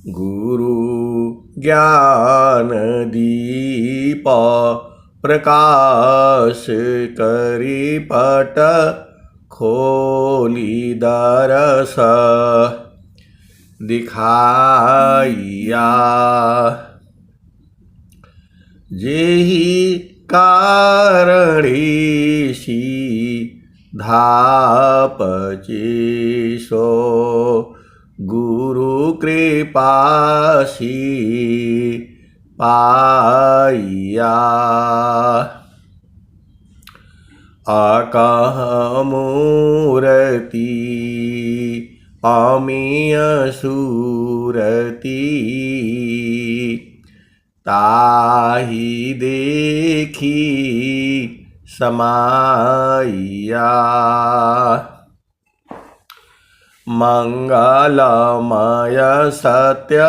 गुरु ज्ञान दीप प्रकाश करी पट खोली दरस दिखाइया। जेहि कारणी धापचिसो गुरु कृपासी पाइया। अकह मूरति अमीय सूरति ताहि देखी समाइया। मंगलमय सत्य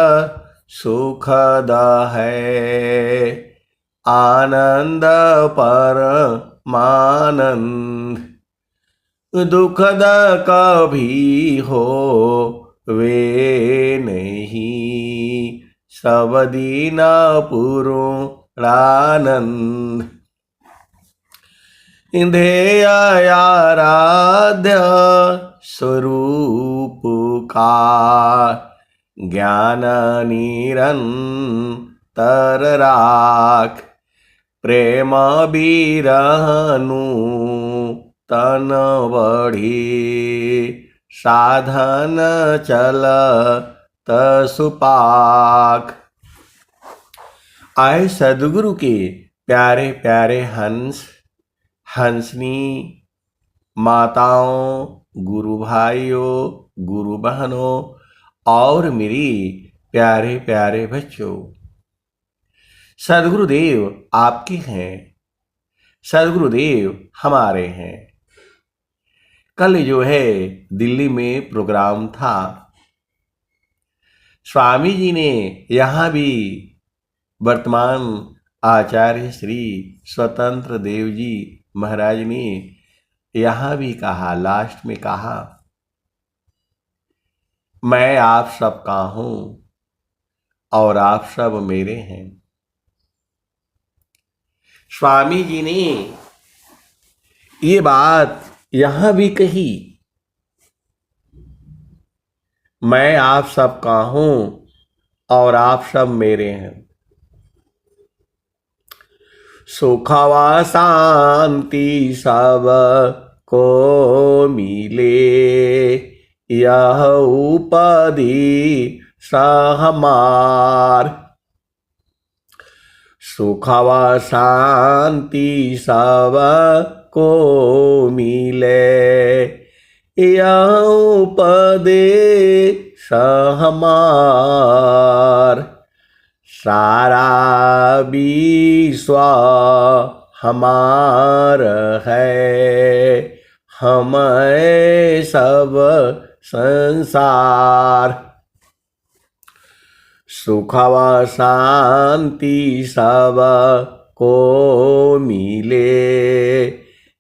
सुखद है आनंद परमानंद। दुखद कभी हो वे नहीं सब दीन पूर्णानंद। ध्येय आराध्य स्वरूप का ज्ञान निरंतर राख। प्रेम बिरहनु तन बढ़ी साधन चल तसुपाख। आए सदगुरु के प्यारे प्यारे हंस हंसनी माताओं, गुरु भाइयों, गुरु बहनों और मेरी प्यारे प्यारे बच्चों। सदगुरुदेव आपके हैं, सदगुरुदेव हमारे हैं। कल जो है दिल्ली में प्रोग्राम था। स्वामी जी ने यहाँ भी वर्तमान आचार्य श्री स्वतंत्र देव जी महाराज ने यहाँ भी कहा, लास्ट में कहा, मैं आप सबका हूं और आप सब मेरे हैं। स्वामी जी ने ये बात यहां भी कही, मैं आप सबका हूं और आप सब मेरे हैं। सुख व शांति सब को मिले यह उपदी सहमार। सुख व शांति सब को मिले यह उपदे सहमार। सारा विश्व हमार है हम सब संसार। सुख व शांति सब को मिले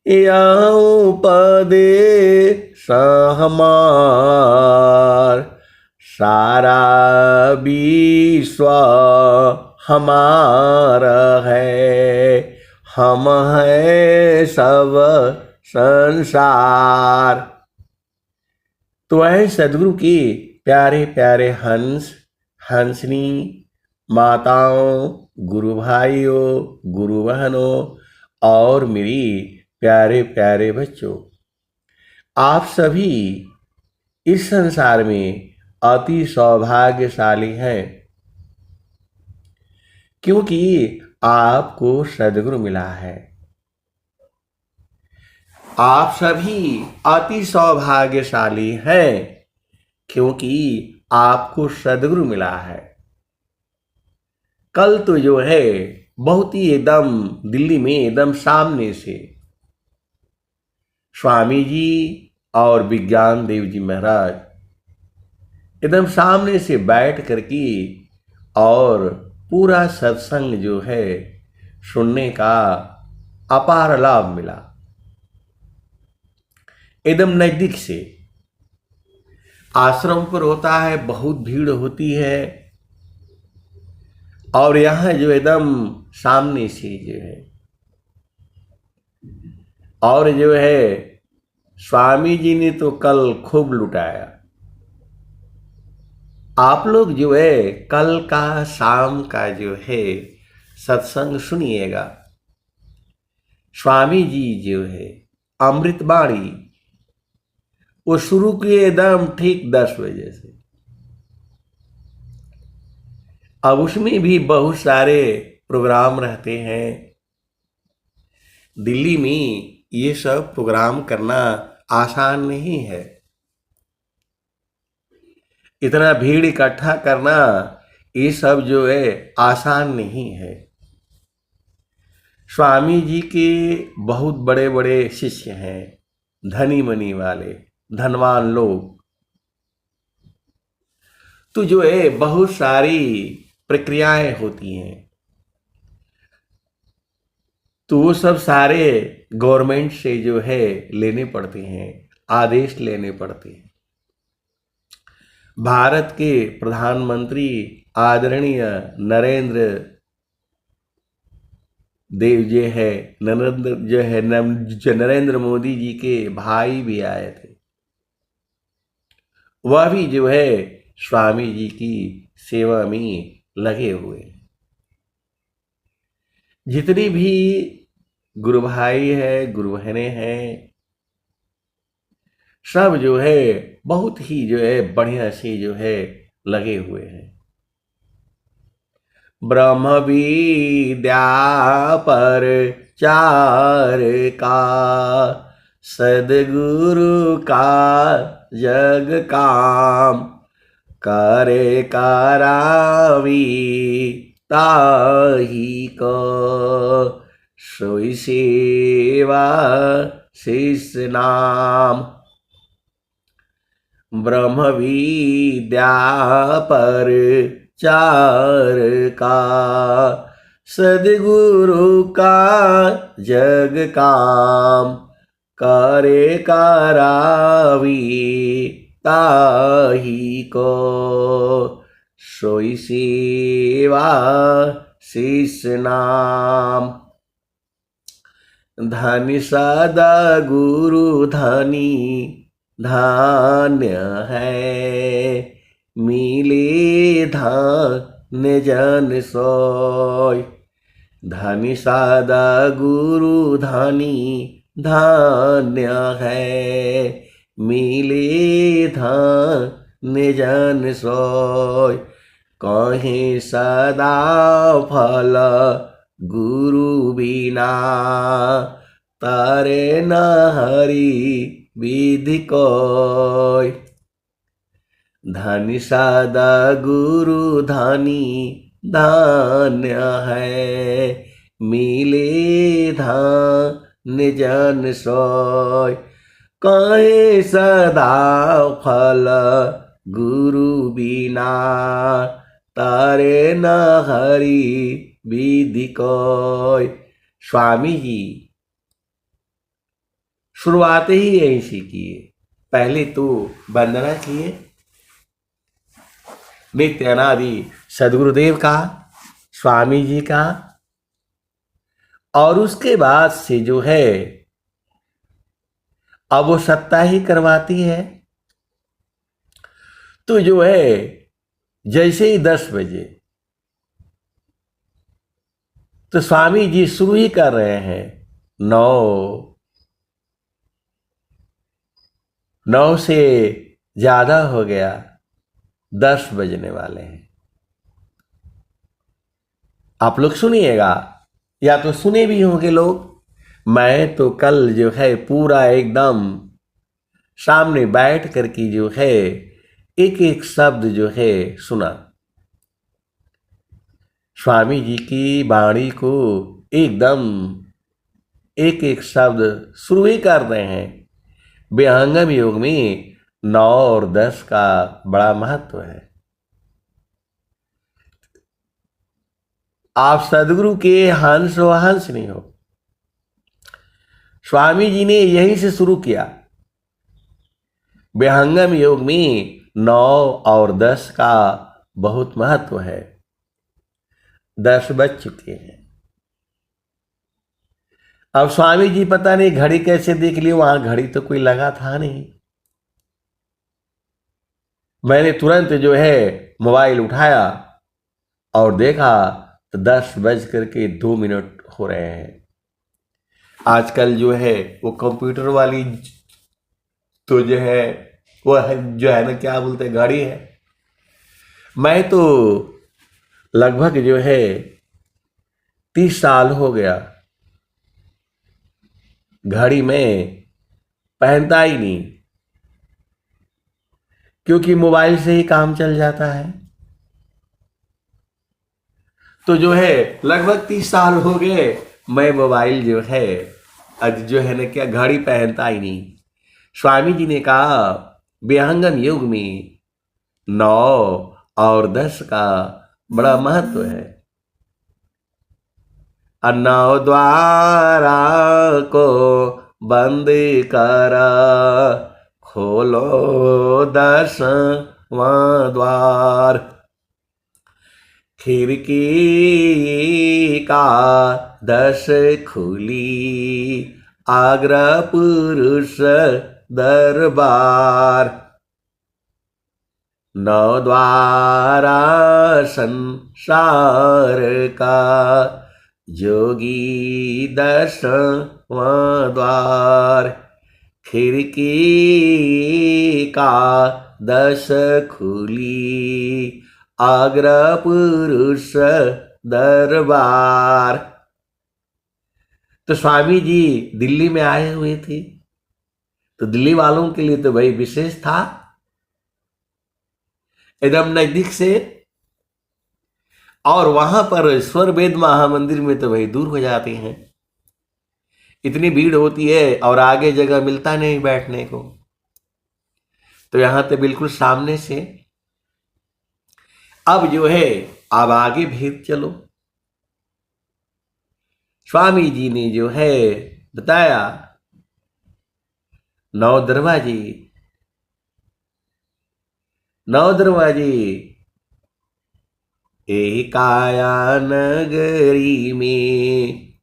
यह उपदे सहमार। सारा विश्व हमार है हम हैं सब संसार। तो है सदगुरु के प्यारे प्यारे हंस हंसनी माताओं, गुरु भाइयों, गुरु बहनों और मेरी प्यारे प्यारे बच्चों, आप सभी इस संसार में अति सौभाग्यशाली हैं, क्योंकि आपको सद्गुरु मिला है। आप सभी अति सौभाग्यशाली हैं, क्योंकि आपको सद्गुरु मिला है। कल तो जो है बहुत ही एकदम दिल्ली में एकदम सामने से स्वामी जी और विज्ञान देव जी महाराज एकदम सामने से बैठ करके और पूरा सत्संग जो है सुनने का अपार लाभ मिला। एकदम नजदीक से आश्रम पर होता है, बहुत भीड़ होती है, और यहाँ जो एकदम सामने से जो है, और जो है स्वामी जी ने तो कल खूब लुटाया। आप लोग जो है कल का शाम का जो है सत्संग सुनिएगा। स्वामी जी जो है अमृतवाणी वो शुरू किए एकदम ठीक 10 बजे से। अब उसमें भी बहुत सारे प्रोग्राम रहते हैं। दिल्ली में ये सब प्रोग्राम करना आसान नहीं है। इतना भीड़ इकट्ठा करना ये सब जो है आसान नहीं है। स्वामी जी के बहुत बड़े बड़े शिष्य हैं, धनी मनी वाले धनवान लोग। तो जो है बहुत सारी प्रक्रियाएं होती हैं, तो वो सब सारे गवर्नमेंट से जो है लेने पड़ते हैं, आदेश लेने पड़ते हैं। भारत के प्रधानमंत्री आदरणीय नरेंद्र देव जो है नरेंद्र मोदी जी के भाई भी आए थे। वह भी जो है स्वामी जी की सेवा में लगे हुए। जितनी भी गुरु भाई है, गुरु बहनें हैं, सब जो है बहुत ही जो है बढ़िया से जो है लगे हुए हैं। ब्रह्म विद्या पर चार का सदगुरु का जग काम करे करावी ताही को सोई सेवा शिष्य नाम। ब्रह्म विद्या पर चार का सदगुरु का जग काम करे करावी ताही को सोई सेवा शिष्य नाम। धनी सदा गुरु धनी धान्य है मिले धान्य जन सोय। धनी सादा गुरु धनी धान्य है मिले धान्य जन सोय। कहीं सदा फल गुरु बिना तारे न हरि विधि कोय। धनी सादा गुरु धनी धान्य है मिले धान्य जन सोय। कहे सदा फल गुरु बिना तारे न हरि विधि कोय। स्वामी जी शुरुआत ही ऐसी किए। पहले तो वंदना किए नित्य अनादि सदगुरुदेव का, स्वामी जी का, और उसके बाद से जो है अब वो सत्ता ही करवाती है। तो जो है जैसे ही 10 बजे तो स्वामी जी शुरू ही कर रहे हैं। 9 से ज्यादा हो गया, 10 बजने वाले हैं। आप लोग सुनिएगा, या तो सुने भी होंगे लोग। मैं तो कल जो है पूरा एकदम सामने बैठ करके जो है एक एक शब्द जो है सुना। स्वामी जी की वाणी को एकदम एक एक शब्द शुरू ही कर रहे हैं। विहंगम योग में 9 और 10 का बड़ा महत्व है। आप सदगुरु के हंस व हंस नहीं हो। स्वामी जी ने यहीं से शुरू किया। विहंगम योग में 9 और 10 का बहुत महत्व है। 10 बज चुके हैं। अब स्वामी जी पता नहीं घड़ी कैसे देख ली, वहां घड़ी तो कोई लगा था नहीं। मैंने तुरंत जो है मोबाइल उठाया और देखा तो 10 बज करके 2 मिनट हो रहे हैं। आजकल जो है वो कंप्यूटर वाली तो जो है वो है जो है ना, क्या बोलते हैं, घड़ी है। मैं तो लगभग जो है 30 साल हो गया घड़ी में पहनता ही नहीं, क्योंकि मोबाइल से ही काम चल जाता है। तो जो है लगभग 30 साल हो गए मैं मोबाइल जो है आज जो है ना क्या घड़ी पहनता ही नहीं। स्वामी जी ने कहा विहंगम युग में 9 और 10 का बड़ा महत्व है। नौ द्वारा को बंद करा, खोलो 10वां द्वार। खिड़की का 10 खुली, आगरा पुरुष दरबार। 9 द्वारा संसार का, जोगी 10वां द्वार। खिड़की का 10 खुली, आगरा पुरुष दरबार। तो स्वामी जी दिल्ली में आए हुए थे, तो दिल्ली वालों के लिए तो भाई विशेष था, एकदम नजदीक से। और वहां पर स्वर वेद महामंदिर में तो भाई दूर हो जाते हैं, इतनी भीड़ होती है और आगे जगह मिलता नहीं बैठने को। तो यहां तो बिल्कुल सामने से। अब जो है अब आगे भेद चलो। स्वामी जी ने जो है बताया 9 दरवाजे। 9 दरवाजे एकाया नगरी में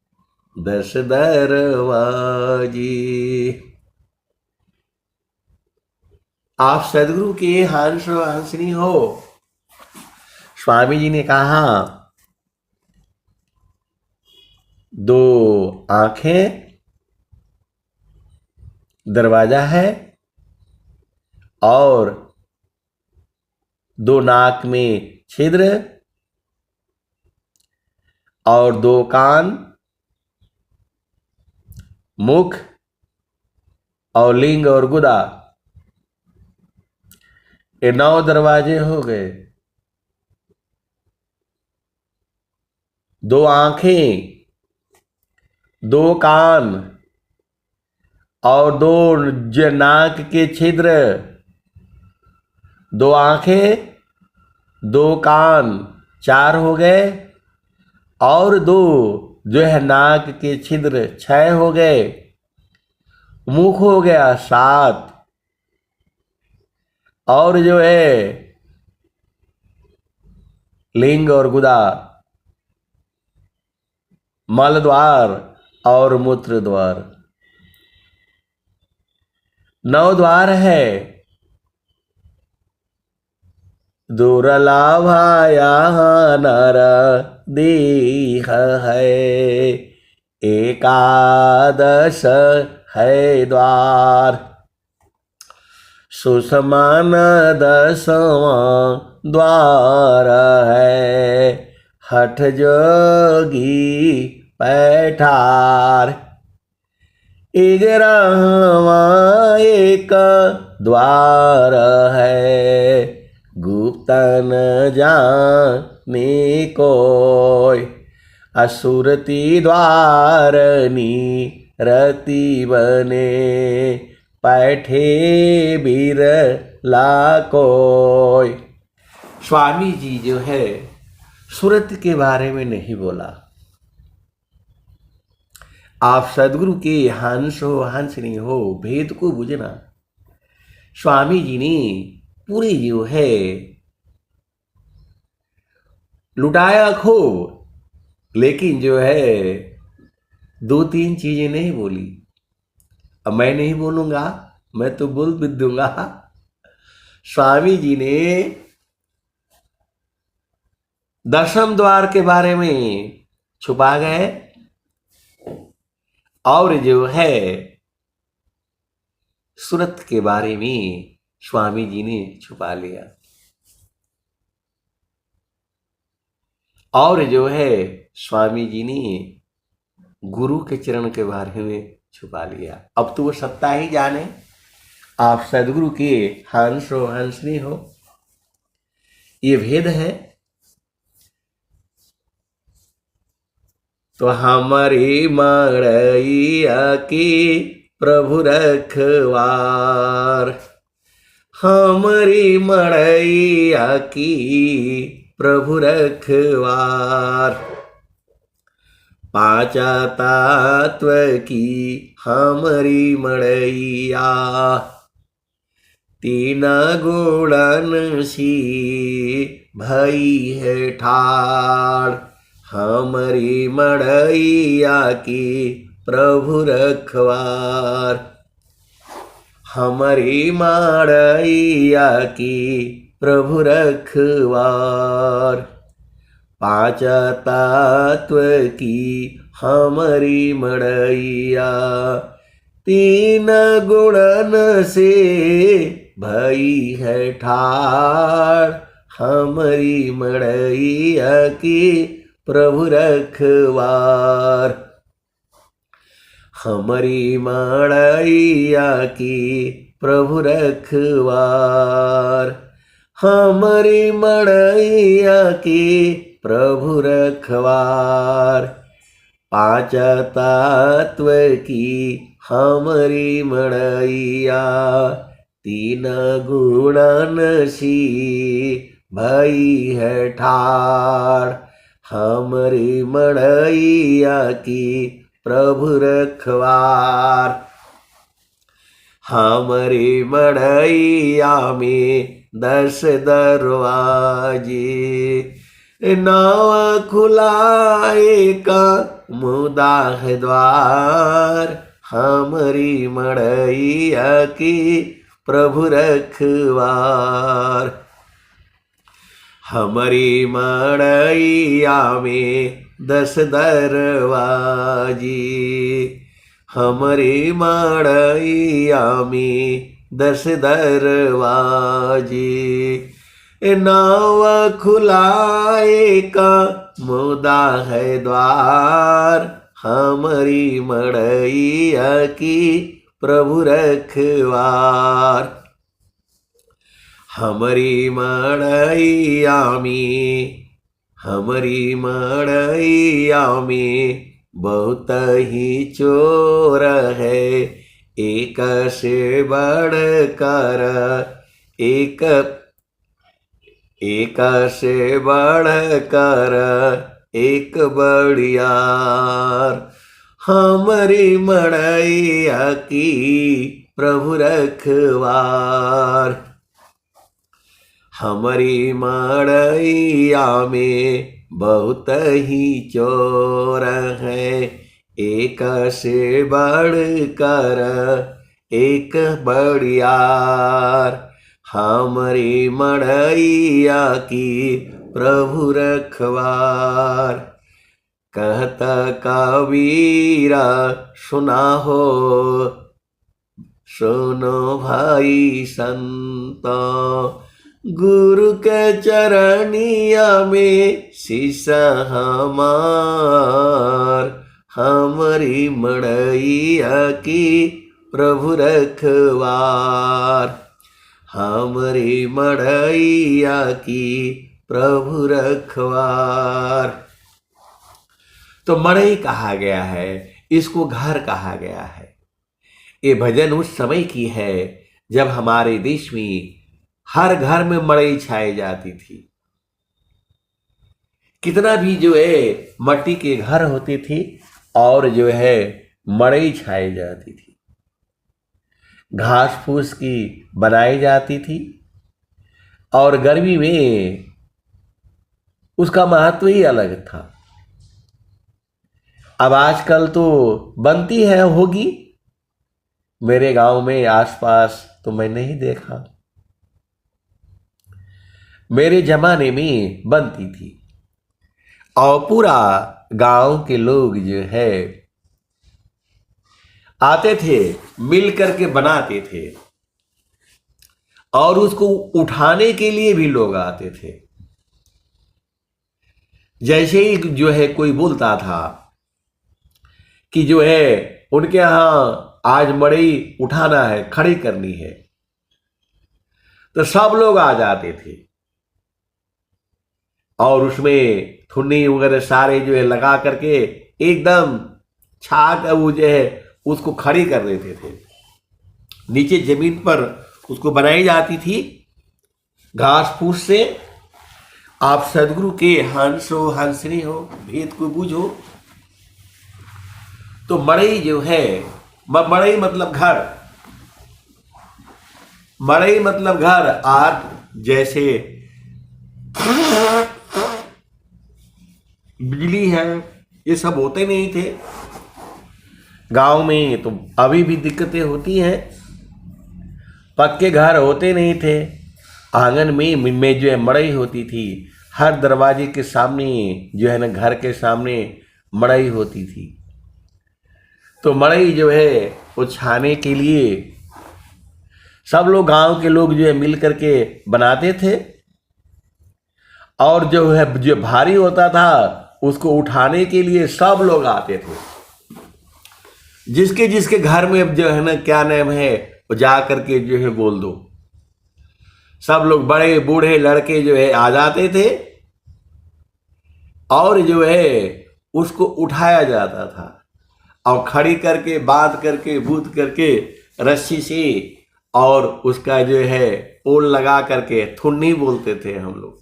10 दरवाजे। आप सदगुरु के हंस हंसनी हो। स्वामी जी ने कहा 2 आंखें दरवाजा है, और 2 नाक में छिद्र, और 2 कान, मुख और लिंग और गुदा। ये 9 दरवाजे हो गए। 2 आंखें, 2 कान और 2 नाक के छिद्र। 2 आंखें, 2 कान, 4 हो गए, और 2 जो है नाक के छिद्र 6 हो गए। मुख हो गया 7, और जो है लिंग और गुदा, मल द्वार और मूत्र द्वार। 9 द्वार है। दुर्लभाया नर दीह है, 11 है द्वार। सुषमान 10वां द्वार है, हठ जोगी पैठार। 11वां एक द्वार है, गुप्तन जाने कोय। असुरती द्वारनी रति बने, पैठे बीर लाकोय। स्वामी जी जो है सुरत के बारे में नहीं बोला। आप सदगुरु के हंस हो हंसनी हो, भेद को बुझना। स्वामी जी ने पूरी जो है लुटाया खूब, लेकिन जो है दो तीन चीजें नहीं बोली। अब मैं नहीं बोलूंगा, मैं तो बोल भी दूंगा। स्वामी जी ने दशम द्वार के बारे में छुपा गए और जो है सूरत के बारे में स्वामी जी ने छुपा लिया, और जो है स्वामी जी ने गुरु के चरण के बारे में छुपा लिया। अब तो वो सत्ता ही जाने, आप सदगुरु के हंस हो हंसनी हो, ये भेद है। तो हमारी मड़ैया की प्रभु रखवार, हमारी मड़ैया की प्रभु रखवार, पांचा तत्व की हमारी मड़ैया, तीन गुणन सी भई है ठाड़, हमारी मड़ैया की प्रभु रखवार, हमारी मड़ैया की प्रभु रखवार, पांच तत्व की हमारी मड़ैया, तीन गुणन से भई है ठाड़, हमारी मड़ैया की प्रभु रखवार, हमारी मड़ैया की प्रभु रखवार, हमारी मड़ैया की प्रभु रखवार, पांच तत्व की हमारी मड़ैया, तीन गुणन सी भई है ठाड़, हमारी मड़ैया की प्रभु रखवार, हमारी मड़ैया में 10 दरवाजे, नाव खुलाए का मुदा है द्वार, हमारी मड़ैया की प्रभु रखवार, हमारी मड़ैया में 10 दरवाजे, हमारी मड़ैया में 10 दरवाजे, नाव खुलाए का मुदा है द्वार, हमारी मड़ैया की प्रभु रखवार, हमारी मड़ैया में बहुत ही चोर है, एक से बढ़कर एक, एक से बढ़कर एक बड़ियार, हमारी मड़ैया की प्रभु रखवार, हमारी मड़ैया में बहुत ही चोर है, एक से बढ़कर एक बड़ियार, हमारी मड़ैया की प्रभु रखवार, कहता कबीरा सुना हो, सुनो भाई संत, गुरु के चरनिया में शीश हमार, हमारी मड़ैया की प्रभु रखवार, हमारी मड़ैया की प्रभु रखवार। तो मड़ई कहा गया है, इसको घर कहा गया है। ये भजन उस समय की है जब हमारे देश में हर घर में मड़ई छाई जाती थी। कितना भी जो है मट्टी के घर होते थे और जो है मड़ई छाई जाती थी, घास फूस की बनाई जाती थी, और गर्मी में उसका महत्व ही अलग था। अब आजकल तो बनती है, होगी, मेरे गांव में आसपास तो मैं नहीं देखा। मेरे जमाने में बनती थी और पूरा गांव के लोग जो है आते थे, मिल करके बनाते थे, और उसको उठाने के लिए भी लोग आते थे। जैसे ही जो है कोई बोलता था कि जो है उनके यहां आज मड़ई उठाना है, खड़ी करनी है, तो सब लोग आ जाते थे और उसमें थुन्नी वगैरह सारे जो है लगा करके एकदम छाक वो जो है उसको खड़ी कर देते थे। नीचे जमीन पर उसको बनाई जाती थी घास फूस से। आप सदगुरु के हंस हो हंसनी हो, भेद को बूझो। तो मड़ई जो है, मड़ई मतलब घर, मड़ई मतलब घर। आज जैसे बिजली है, ये सब होते नहीं थे गांव में, तो अभी भी दिक्कतें होती हैं। पक्के घर होते नहीं थे। आंगन में जो है मड़ई होती थी। हर दरवाजे के सामने जो है ना, घर के सामने मड़ई होती थी। तो मड़ई जो है वो छाने के लिए सब लोग, गांव के लोग जो है मिल करके बनाते थे। और जो है जो भारी होता था उसको उठाने के लिए सब लोग आते थे। जिसके जिसके घर में जो है ना क्या नाम है वो जा करके जो है बोल दो। सब लोग बड़े बूढ़े लड़के जो है आ जाते थे और जो है उसको उठाया जाता था और खड़ी करके बांध करके बूथ करके रस्सी से, और उसका जो है पोल लगा करके, थुन्नी बोलते थे हम लोग,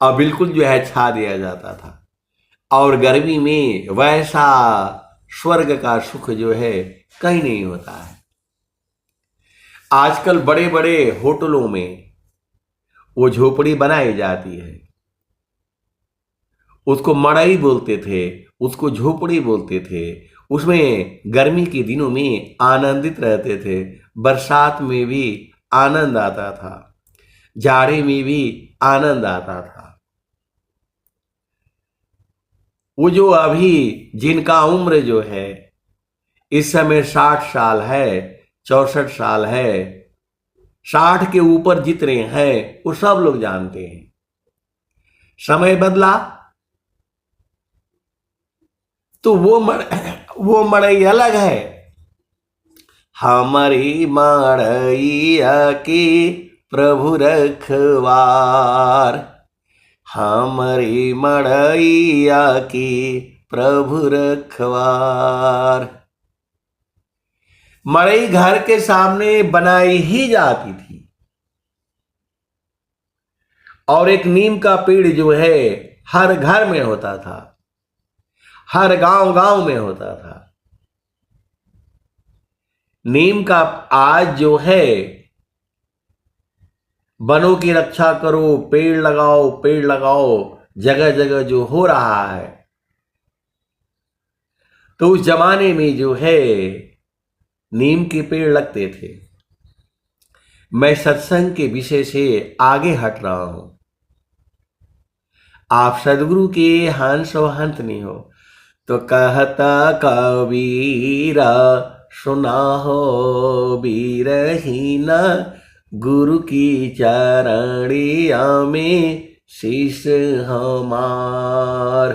और बिल्कुल जो है छा दिया जाता था। और गर्मी में वैसा स्वर्ग का सुख जो है कहीं नहीं होता है। आजकल बड़े बड़े होटलों में वो झोपड़ी बनाई जाती है, उसको मड़ई बोलते थे, उसको झोपड़ी बोलते थे। उसमें गर्मी के दिनों में आनंदित रहते थे, बरसात में भी आनंद आता था, जाड़े में भी आनंद आता था। वो जो अभी जिनका उम्र जो है इस समय 60 साल है, 64 साल है, 60 के ऊपर जितने हैं वो सब लोग जानते हैं। समय बदला तो वो मड़ई अलग है। हमारी मड़ैया की प्रभु रखवार, हमारी मड़ैया की प्रभु रखवार। मड़ई घर के सामने बनाई ही जाती थी और एक नीम का पेड़ जो है हर घर में होता था, हर गांव गांव में होता था। नीम का आज जो है वनों की रक्षा करो, पेड़ लगाओ, पेड़ लगाओ, जगह जगह जो हो रहा है। तो उस जमाने में जो है नीम के पेड़ लगते थे। मैं सत्संग के विषय से आगे हट रहा हूं। आप सदगुरु के हंस और हंत नहीं हो। तो कहता कबीरा सुना हो बीरहीना, गुरु की चरणिया में शीश हमार,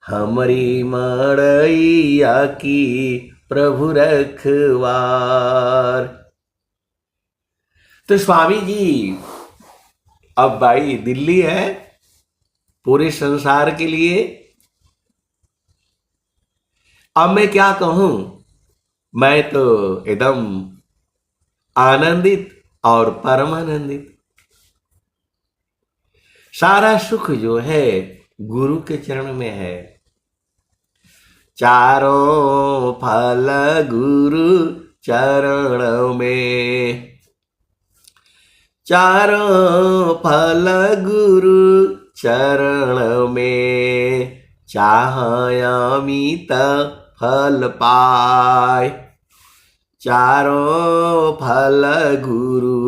हमारी मड़ैया की प्रभु रखवार। तो स्वामी जी, अब भाई दिल्ली है पूरे संसार के लिए। अब मैं क्या कहूं, मैं तो एकदम आनंदित और परमानंदित। सारा सुख जो है गुरु के चरण में है। चारों फल गुरु चरण में, चारों फल गुरु चरण में, चाहय अमित फल पाय। चारों फल गुरु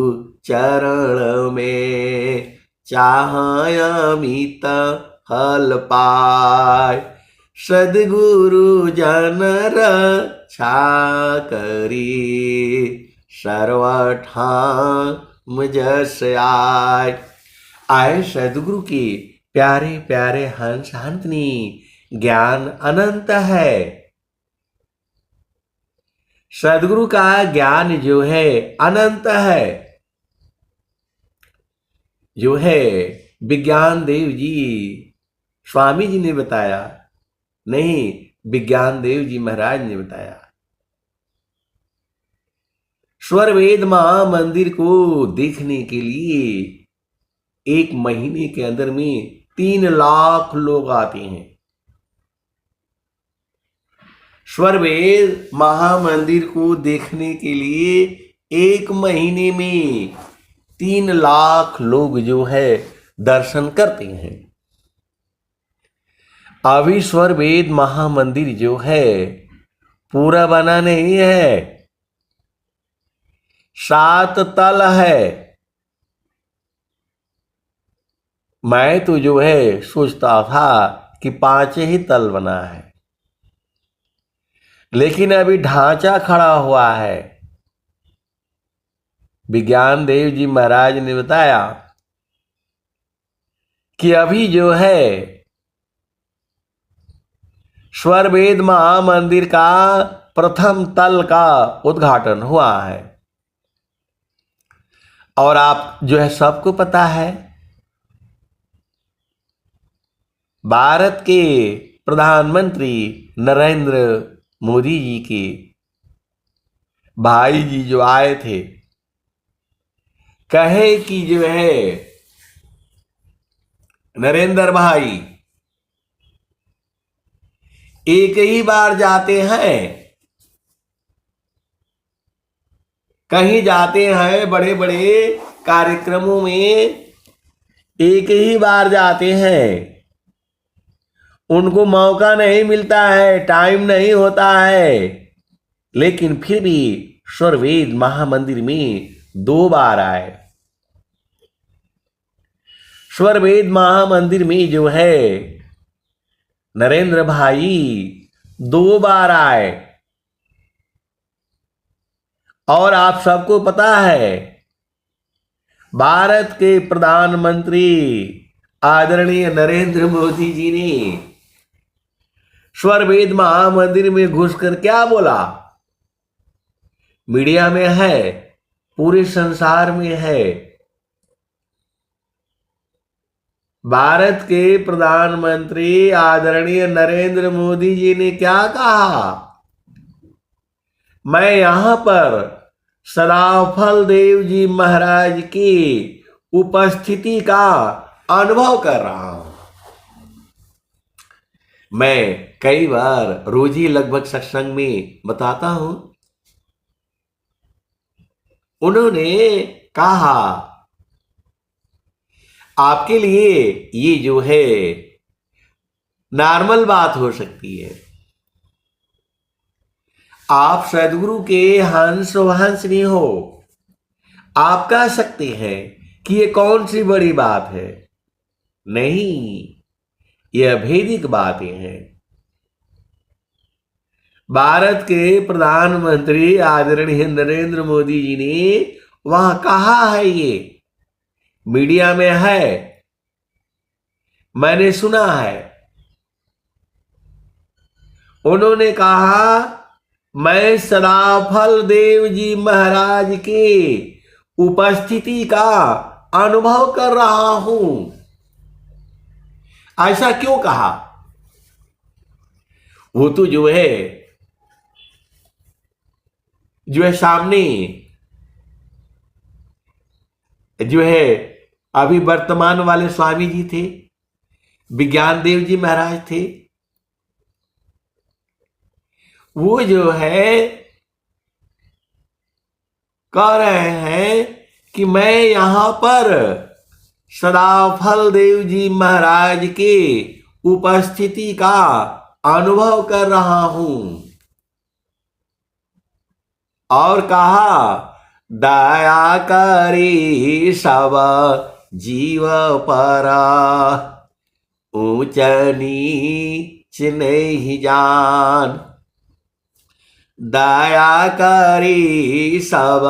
चरण में, चाहय अमित फल पाय। सद्गुरु जन रक्षा करी, सर्वठाम जस आय। आए सद्गुरु के प्यारे प्यारे हंस हंसनी, ज्ञान अनंत है। सद्गुरु का ज्ञान जो है अनंत है। जो है विज्ञान देव जी स्वामी जी ने बताया, नहीं, विज्ञान देव जी महाराज ने बताया। स्वर वेद महामंदिर को देखने के लिए 1 महीने के अंदर में 3 लाख लोग आते हैं। स्वर वेद महामंदिर को देखने के लिए 1 महीने में 3 लाख लोग जो है दर्शन करते हैं। अभी स्वर वेद महामंदिर जो है पूरा बना नहीं है, 7 तल है। मैं तो जो है सोचता था कि 5 ही तल बना है, लेकिन अभी ढांचा खड़ा हुआ है। विज्ञान देव जी महाराज ने बताया कि अभी जो है स्वर वेद महामंदिर का प्रथम तल का उद्घाटन हुआ है। और आप जो है सबको पता है, भारत के प्रधानमंत्री नरेंद्र मोदी जी के भाई जी जो आए थे, कहे कि जो है नरेंद्र भाई एक ही बार जाते हैं, कहीं जाते हैं बड़े बड़े कार्यक्रमों में, एक ही बार जाते हैं, उनको मौका नहीं मिलता है, टाइम नहीं होता है, लेकिन फिर भी स्वर वेद महामंदिर में 2 बार आए। स्वर वेद महामंदिर में जो है नरेंद्र भाई 2 बार आए। और आप सबको पता है, भारत के प्रधानमंत्री आदरणीय नरेंद्र मोदी जी ने स्वर वेद महामंदिर में घुसकर क्या बोला? मीडिया में है, पूरे संसार में है। भारत के प्रधानमंत्री आदरणीय नरेंद्र मोदी जी ने क्या कहा? मैं यहां पर सदाफल देव जी महाराज की उपस्थिति का अनुभव कर रहा हूं। मैं कई बार रोज ही लगभग सत्संग में बताता हूं। उन्होंने कहा, आपके लिए ये जो है नॉर्मल बात हो सकती है, आप सदगुरु के हंस वंशनी हो, आप कह सकते हैं कि ये कौन सी बड़ी बात है। नहीं, ये अभेदिक बातें हैं। भारत के प्रधानमंत्री आदरणीय नरेंद्र मोदी जी ने वहां कहा है, ये मीडिया में है, मैंने सुना है। उन्होंने कहा, मैं सदाफल देव जी महाराज के उपस्थिति का अनुभव कर रहा हूं। ऐसा क्यों कहा? वो तो जो है सामने जो है अभी वर्तमान वाले स्वामी जी थे, विज्ञान देव जी महाराज थे। वो जो है कह रहे हैं कि मैं यहां पर सदाफल देव जी महाराज के उपस्थिति का अनुभव कर रहा हूं। और कहा, दया करी सब जीव पर, ऊंच नीच नहीं जान। दया करी सब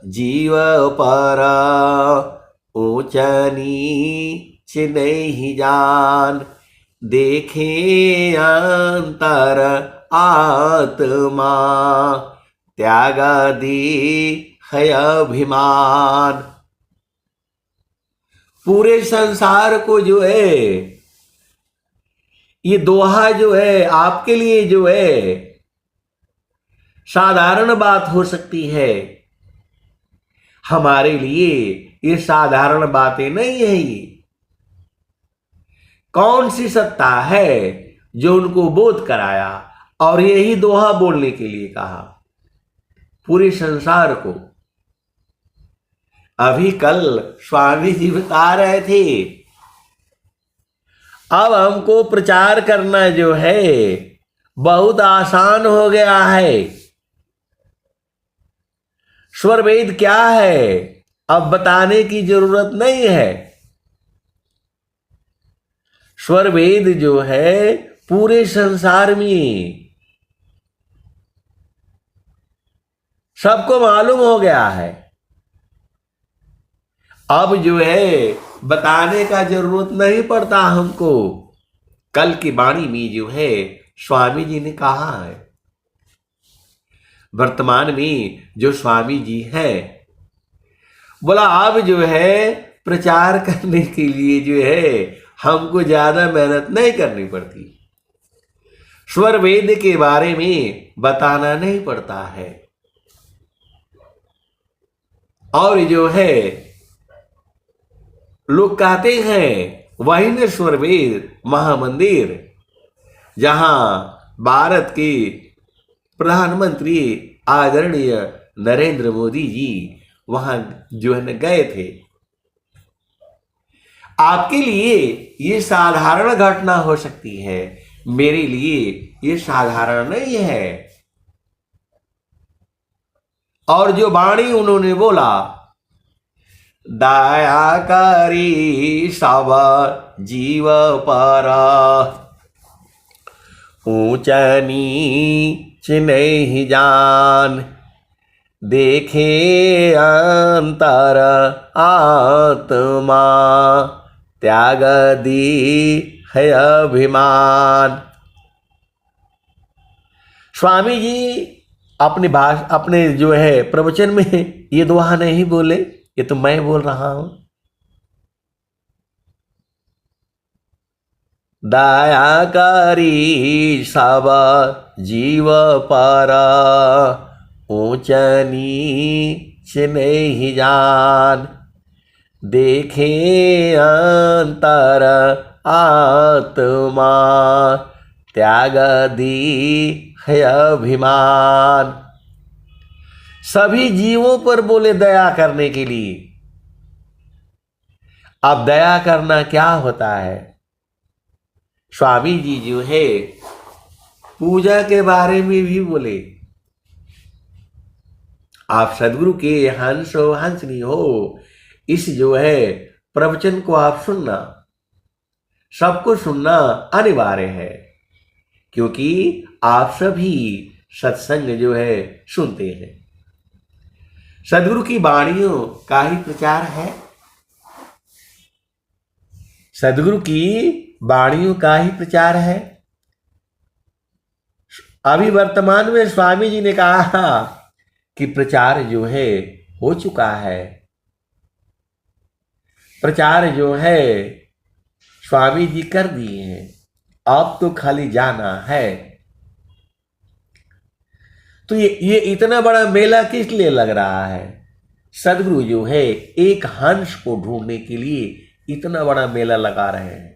जीव पर, ऊंच नीच नहीं जान। देखे अंतर आत्मा, त्याग दी है अभिमान। पूरे संसार को जो है, ये दोहा जो है आपके लिए जो है साधारण बात हो सकती है, हमारे लिए ये साधारण बातें नहीं है। ये कौन सी सत्ता है जो उनको बोध कराया और यही दोहा बोलने के लिए कहा पूरे संसार को। अभी कल स्वामी जी बता रहे थे, अब हमको प्रचार करना जो है बहुत आसान हो गया है। स्वर वेद क्या है अब बताने की जरूरत नहीं है। स्वर वेद जो है पूरे संसार में सबको मालूम हो गया है। अब जो है बताने का जरूरत नहीं पड़ता हमको। कल की वाणी में जो है स्वामी जी ने कहा है, वर्तमान में जो स्वामी जी हैं, बोला अब जो है प्रचार करने के लिए जो है हमको ज्यादा मेहनत नहीं करनी पड़ती। स्वर वेद के बारे में बताना नहीं पड़ता है। और जो है लोग कहते हैं वहीनेश्वर वेद महामंदिर, जहां भारत के प्रधानमंत्री आदरणीय नरेंद्र मोदी जी वहां जो है गए थे। आपके लिए ये साधारण घटना हो सकती है, मेरे लिए ये साधारण नहीं है। और जो वाणी उन्होंने बोला, दया करी सब जीव पर, ऊंच नीच नहीं जान। देखे अंतर आत्मा, त्याग दी है अभिमान। स्वामी जी अपने जो है प्रवचन में ये दोहा नहीं बोले, ये तो मैं बोल रहा हूं। दया करी सब जीव पर, ऊंच नीच नहीं जान। देखे अंतर आत्मा, त्याग दी है अभिमान। सभी जीवों पर बोले दया करने के लिए। अब दया करना क्या होता है? स्वामी जी जो है पूजा के बारे में भी बोले। आप सदगुरु के हंस हो हंसनी हो, इस जो है प्रवचन को आप सुनना, सबको सुनना अनिवार्य है, क्योंकि आप सभी सत्संग जो है सुनते हैं। सदगुरु की वाणियों का ही प्रचार है, सदगुरु की वाणियों का ही प्रचार है। अभी वर्तमान में स्वामी जी ने कहा कि प्रचार जो है हो चुका है। प्रचार जो है स्वामी जी कर दिए हैं, अब तो खाली जाना है। तो ये इतना बड़ा मेला किस लिए लग रहा है? सदगुरु जो है एक हंस को ढूंढने के लिए इतना बड़ा मेला लगा रहे हैं।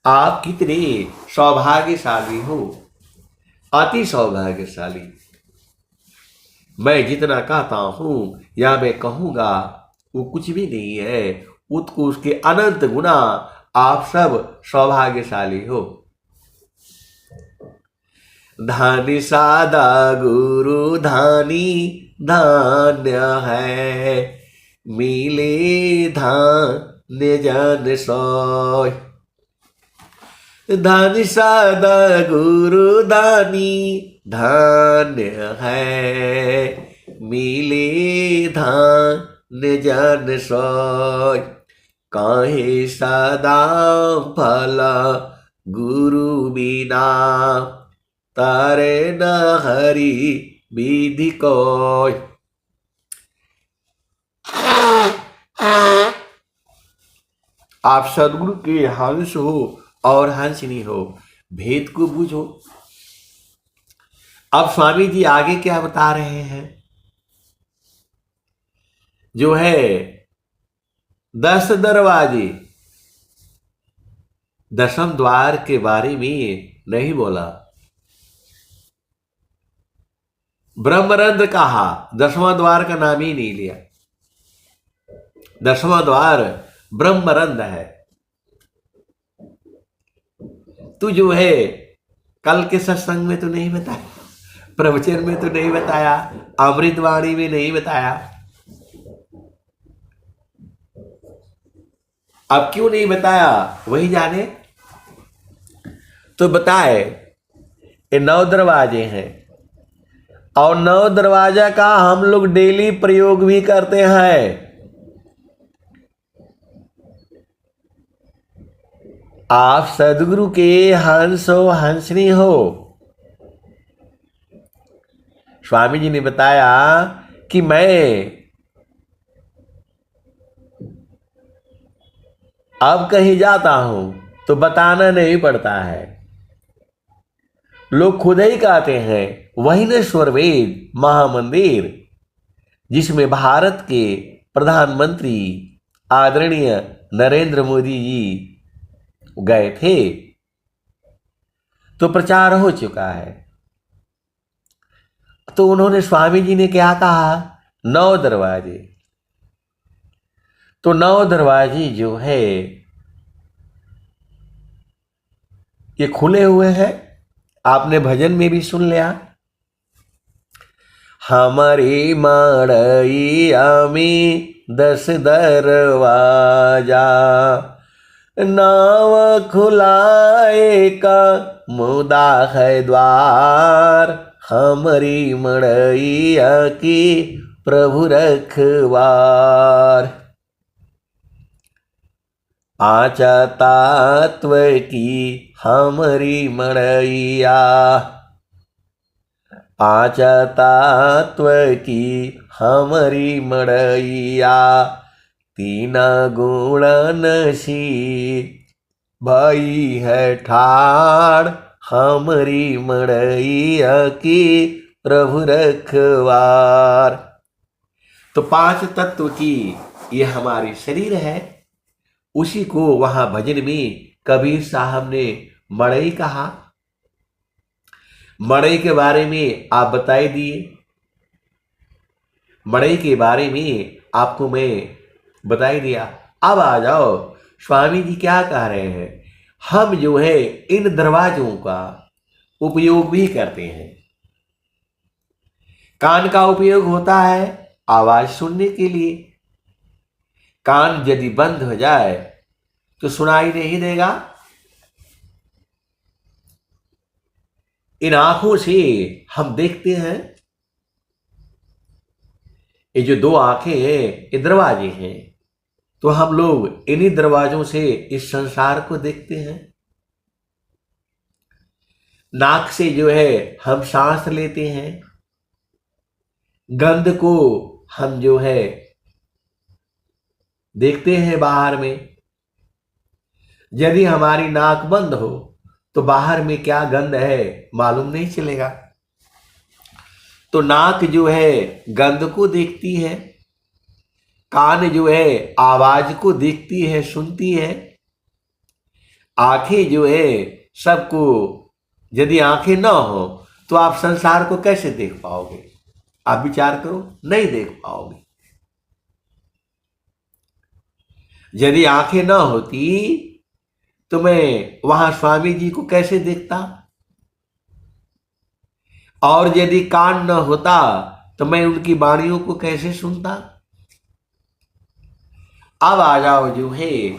आप कितने सौभाग्यशाली हो, अति सौभाग्यशाली। मैं जितना कहता हूं या मैं कहूंगा वो कुछ भी नहीं है, उसको उसके अनंत गुना आप सब सौभाग्यशाली हो। धानी सादा गुरु धानी धान्य है, मिले धान्य जन सोय। धानी सादा गुरु धानी धान्य है, मिले धान्य जन सोय। काहे सदा भला गुरु बिना, तारे न हरि विधि कोय। आप सदगुरु के हंस हो और हंसनी हो, भेद को बूझो। अब स्वामी जी आगे क्या बता रहे हैं, जो है 10 दरवाजे, 10वें द्वार के बारे में नहीं बोला। ब्रह्मरंध्र कहा, 10वां द्वार का नाम ही नहीं लिया। 10वां द्वार ब्रह्मरंध्र है। तू जो है कल के सत्संग में तो नहीं बताया, प्रवचन में तो नहीं बताया, अमृतवाणी में नहीं बताया, अब क्यों नहीं बताया वही जाने। तो बताए ये 9 दरवाजे हैं और 9 दरवाजा का हम लोग डेली प्रयोग भी करते हैं। आप सदगुरु के हंस हो हंसनी हो। स्वामी जी ने बताया कि मैं अब कहीं जाता हूं तो बताना नहीं पड़ता है, लोग खुद ही कहते हैं। वही न स्वरवेद महामंदिर जिसमें भारत के प्रधानमंत्री आदरणीय नरेंद्र मोदी जी गए थे, तो प्रचार हो चुका है। तो उन्होंने स्वामी जी ने क्या कहा, 9 दरवाजे। तो 9 दरवाजे जो है ये खुले हुए हैं। आपने भजन में भी सुन लिया, हमारी मड़ैया में 10 दरवाजा, नाव खुलाए का मुदा है द्वार, हमारी मड़ैया की प्रभु रखवार। 5 तत्व की हमारी मड़ैया, 5 तत्व की हमारी मड़ैया, 3 गुणन सी भाई है ठाड़, हमारी मड़ैया की प्रभु रखवार। तो 5 तत्व की ये हमारी शरीर है। उसी को वहां भजन में कबीर साहब ने मड़ई कहा। मड़ई के बारे में आप बताई दिए, मड़ई के बारे में आपको मैं बताई दिया। अब आ जाओ स्वामी जी क्या कह रहे हैं। हम जो है इन दरवाजों का उपयोग भी करते हैं। कान का उपयोग होता है आवाज सुनने के लिए। कान यदि बंद हो जाए तो सुनाई नहीं देगा। इन आंखों से हम देखते हैं। ये जो 2 आंखें हैं ये दरवाजे हैं, तो हम लोग इन्हीं दरवाजों से इस संसार को देखते हैं। नाक से जो है हम सांस लेते हैं। गंध को हम जो है देखते हैं बाहर में। यदि हमारी नाक बंद हो तो बाहर में क्या गंध है मालूम नहीं चलेगा। तो नाक जो है गंध को देखती है, कान जो है आवाज को देखती है, सुनती है। आंखें जो है सबको, यदि आंखें ना हो तो आप संसार को कैसे देख पाओगे? आप विचार करो, नहीं देख पाओगे। यदि आंखें ना होती तो मैं वहां स्वामी जी को कैसे देखता, और यदि कान न होता तो मैं उनकी वाणियों को कैसे सुनता। अब आ जाओ जो है,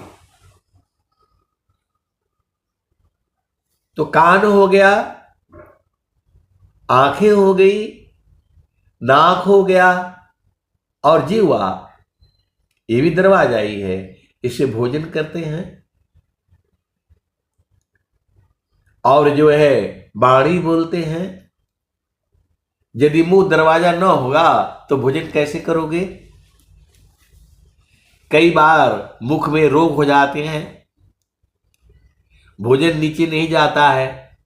तो कान हो गया, आंखें हो गई, नाक हो गया, और जीवा, ये भी दरवाजा ही है, इससे भोजन करते हैं। और जो है वाणी बोलते हैं। यदि मुंह दरवाजा न होगा तो भोजन कैसे करोगे। कई बार मुख में रोग हो जाते हैं, भोजन नीचे नहीं जाता है,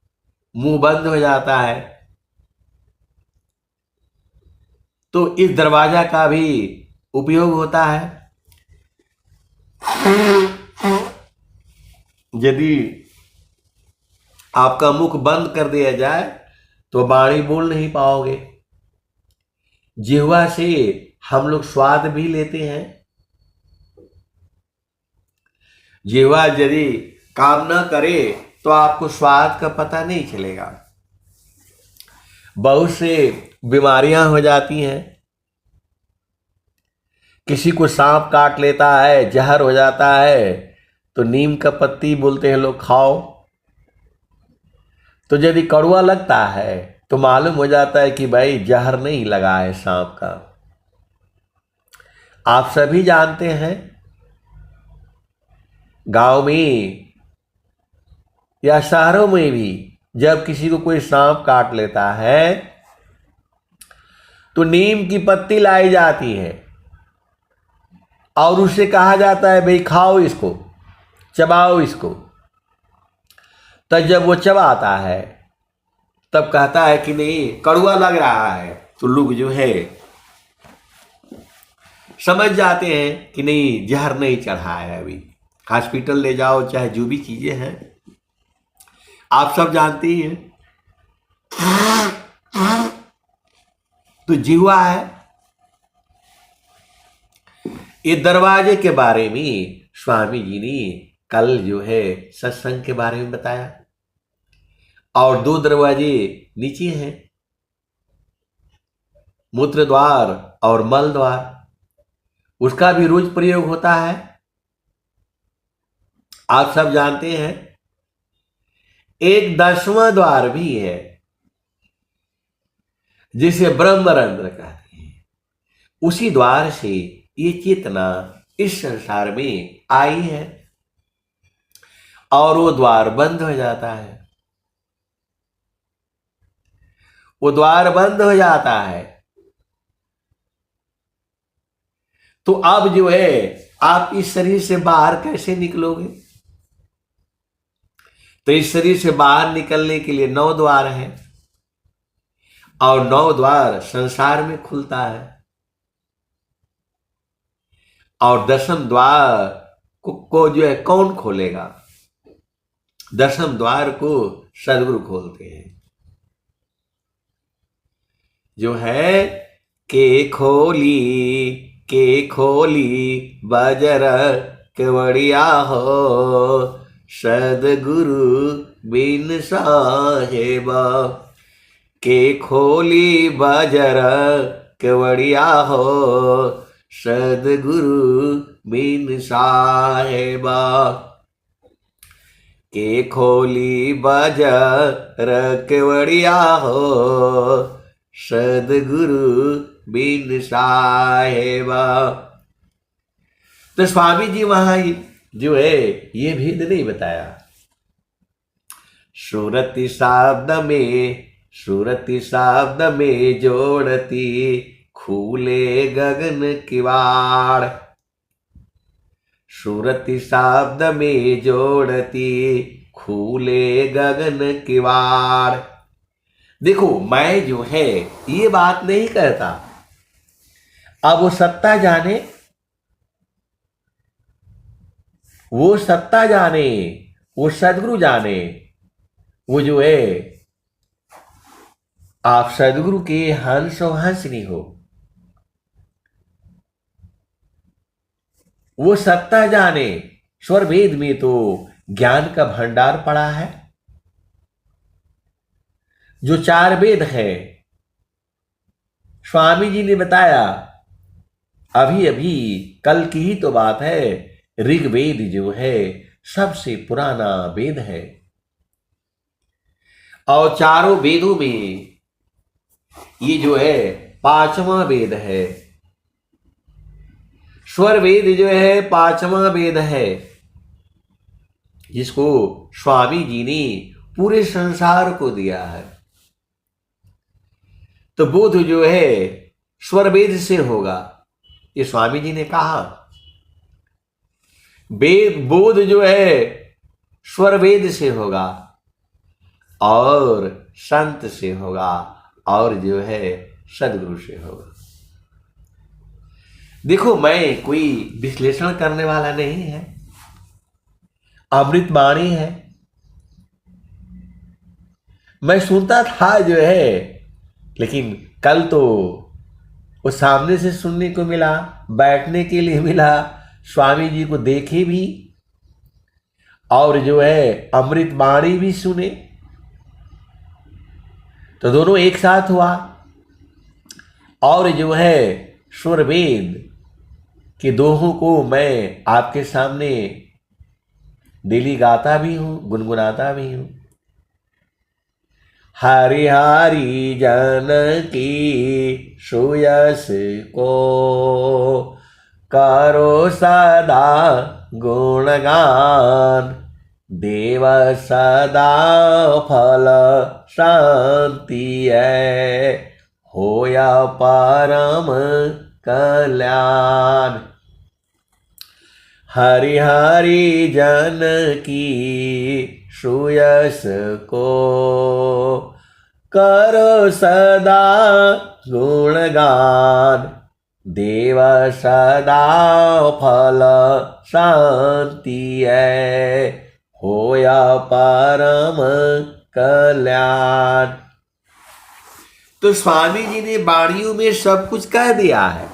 मुंह बंद हो जाता है, तो इस दरवाजा का भी उपयोग होता है। यदि आपका मुख बंद कर दिया जाए तो वाणी बोल नहीं पाओगे। जिह्वा से हम लोग स्वाद भी लेते हैं। जिह्वा यदि काम न करे तो आपको स्वाद का पता नहीं चलेगा। बहुत से बीमारियां हो जाती हैं। किसी को सांप काट लेता है, जहर हो जाता है, तो नीम का पत्ती बोलते हैं लोग खाओ। तो यदि कड़वा लगता है तो मालूम हो जाता है कि भाई जहर नहीं लगा है सांप का। आप सभी जानते हैं, गांव में या शहरों में भी जब किसी को कोई सांप काट लेता है तो नीम की पत्ती लाई जाती है और उससे कहा जाता है भाई खाओ इसको, चबाओ इसको। तब जब वो चबाता है तब कहता है कि नहीं कड़वा लग रहा है, तो लोग जो है समझ जाते हैं कि नहीं जहर नहीं चढ़ा है। अभी हॉस्पिटल ले जाओ, चाहे जो भी चीजें हैं आप सब जानते ही हैं। तो जिह्वा है। ये दरवाजे के बारे में स्वामी जी ने कल जो है सत्संग के बारे में बताया। और दो दरवाजे नीचे हैं, मूत्र द्वार और मल द्वार। उसका भी रोज प्रयोग होता है, आप सब जानते हैं। एक 10वां द्वार भी है जिसे ब्रह्मरंध्र कहते हैं। उसी द्वार से ये चेतना इस संसार में आई है और वो द्वार बंद हो जाता है। वो द्वार बंद हो जाता है तो अब जो है आप इस शरीर से बाहर कैसे निकलोगे। तो इस शरीर से बाहर निकलने के लिए 9 द्वार हैं और 9 द्वार संसार में खुलता है। और 10वें द्वार को जो है कौन खोलेगा। 10वें द्वार को सदगुरु खोलते हैं। जो है के खोली बजर केवड़िया हो, सदगुरु बिन साहेबा। के खोली बजर केवड़िया हो, सदगुरु बिन साहेबा। के खोली बजर केवड़िया हो, सदगुरु बिन साहेबा। तो स्वामी जी वहां जो है ये भेद नहीं बताया। सूरति शब्द में जोड़ती खुले गगन किवाड़। सूरति शब्द में जोड़ती खुले गगन किवाड़। देखो मैं जो है ये बात नहीं कहता। अब वो सत्ता जाने, वो सत्ता जाने, वो सदगुरु जाने। वो जो है आप सदगुरु के हंस और हंसनी हो, वो सत्ता जाने। स्वर भेद में तो ज्ञान का भंडार पड़ा है। जो 4 वेद है, स्वामी जी ने बताया अभी अभी कल की ही तो बात है, ऋग्वेद जो है सबसे पुराना वेद है और चारों वेदों में ये जो है 5वां वेद है। स्वर वेद जो है 5वां वेद है, जिसको स्वामी जी ने पूरे संसार को दिया है। तो बोध जो है स्वर वेद से होगा, ये स्वामी जी ने कहा। वेद बोध जो है स्वर वेद से होगा और संत से होगा और जो है सदगुरु से होगा। देखो, मैं कोई विश्लेषण करने वाला नहीं है, अमृत वाणी है। मैं सुनता था जो है, लेकिन कल तो वो सामने से सुनने को मिला, बैठने के लिए मिला, स्वामी जी को देखे भी और जो है अमृत वाणी भी सुने, तो दोनों एक साथ हुआ। और जो है स्वर वेद के दोहों को मैं आपके सामने डेली गाता भी हूं, गुनगुनाता भी हूं। हरि हरि जानकी सुयस को करो सदा गुणगान, देव सदा फल शांति है, होया परम कल्याण। हरि हरि जानकी सुयस को करो सदा गुणगान, देव सदा फल शांति है, होया परम कल्याण। तो स्वामी जी ने वाणियों में सब कुछ कह दिया है।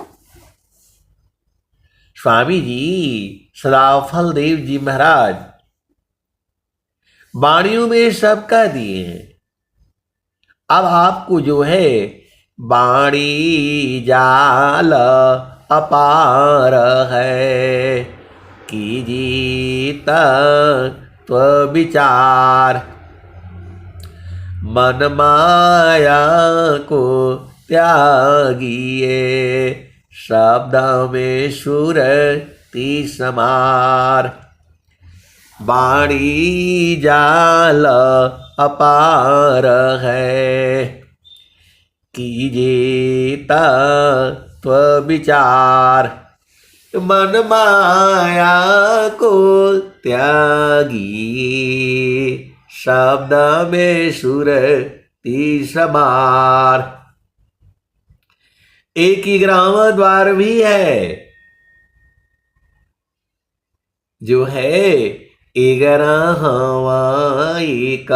स्वामी जी सदाफल देव जी महाराज वाणियों में सब कह दिए हैं। अब आपको जो है वाणी जाल अपार है, कीजिए तत्व विचार, मन माया को त्यागिए, शब्द में सुरति समार। वाणी जाल अपार है, कीजिए तत्व विचार, मन माया को त्यागिए, शब्द में सुरति समार। एक ही ग्राम द्वार भी है, जो है 11वां एक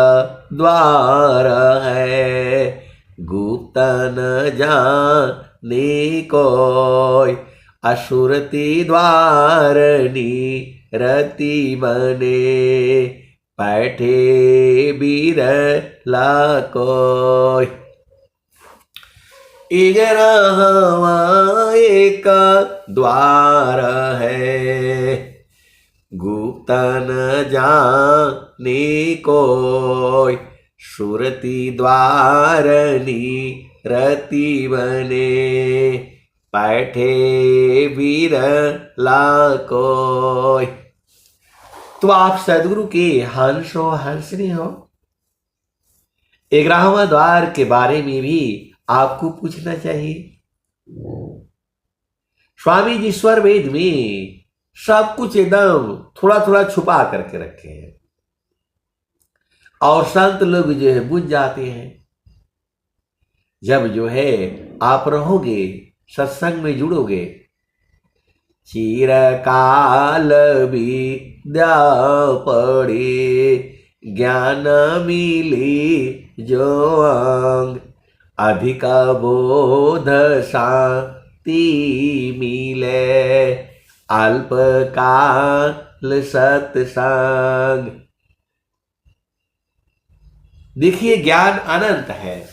द्वार है, गुप्त न जाने कोई, असुरति द्वारनी रति बने, बैठे बिरला कोई। 11वां एक द्वार है, गुप्त न जाने कोई, सुरति द्वारनी रति बने, बैठे बिरला कोई। तो आप सदगुरु के हंस हो, हंसनी हो। 11वां द्वार के बारे में भी आपको पूछना चाहिए। स्वामी जी स्वर वेद में सब कुछ एकदम थोड़ा थोड़ा छुपा करके रखे हैं और संत लोग जो है बुझ जाते हैं। जब जो है आप रहोगे, सत्संग में जुड़ोगे, चिरकाल विद्या पढ़े, ज्ञान मिली जो अंग, अधिक बोध शांति मिले, अल्प काल सत्संग। देखिए ज्ञान अनंत है।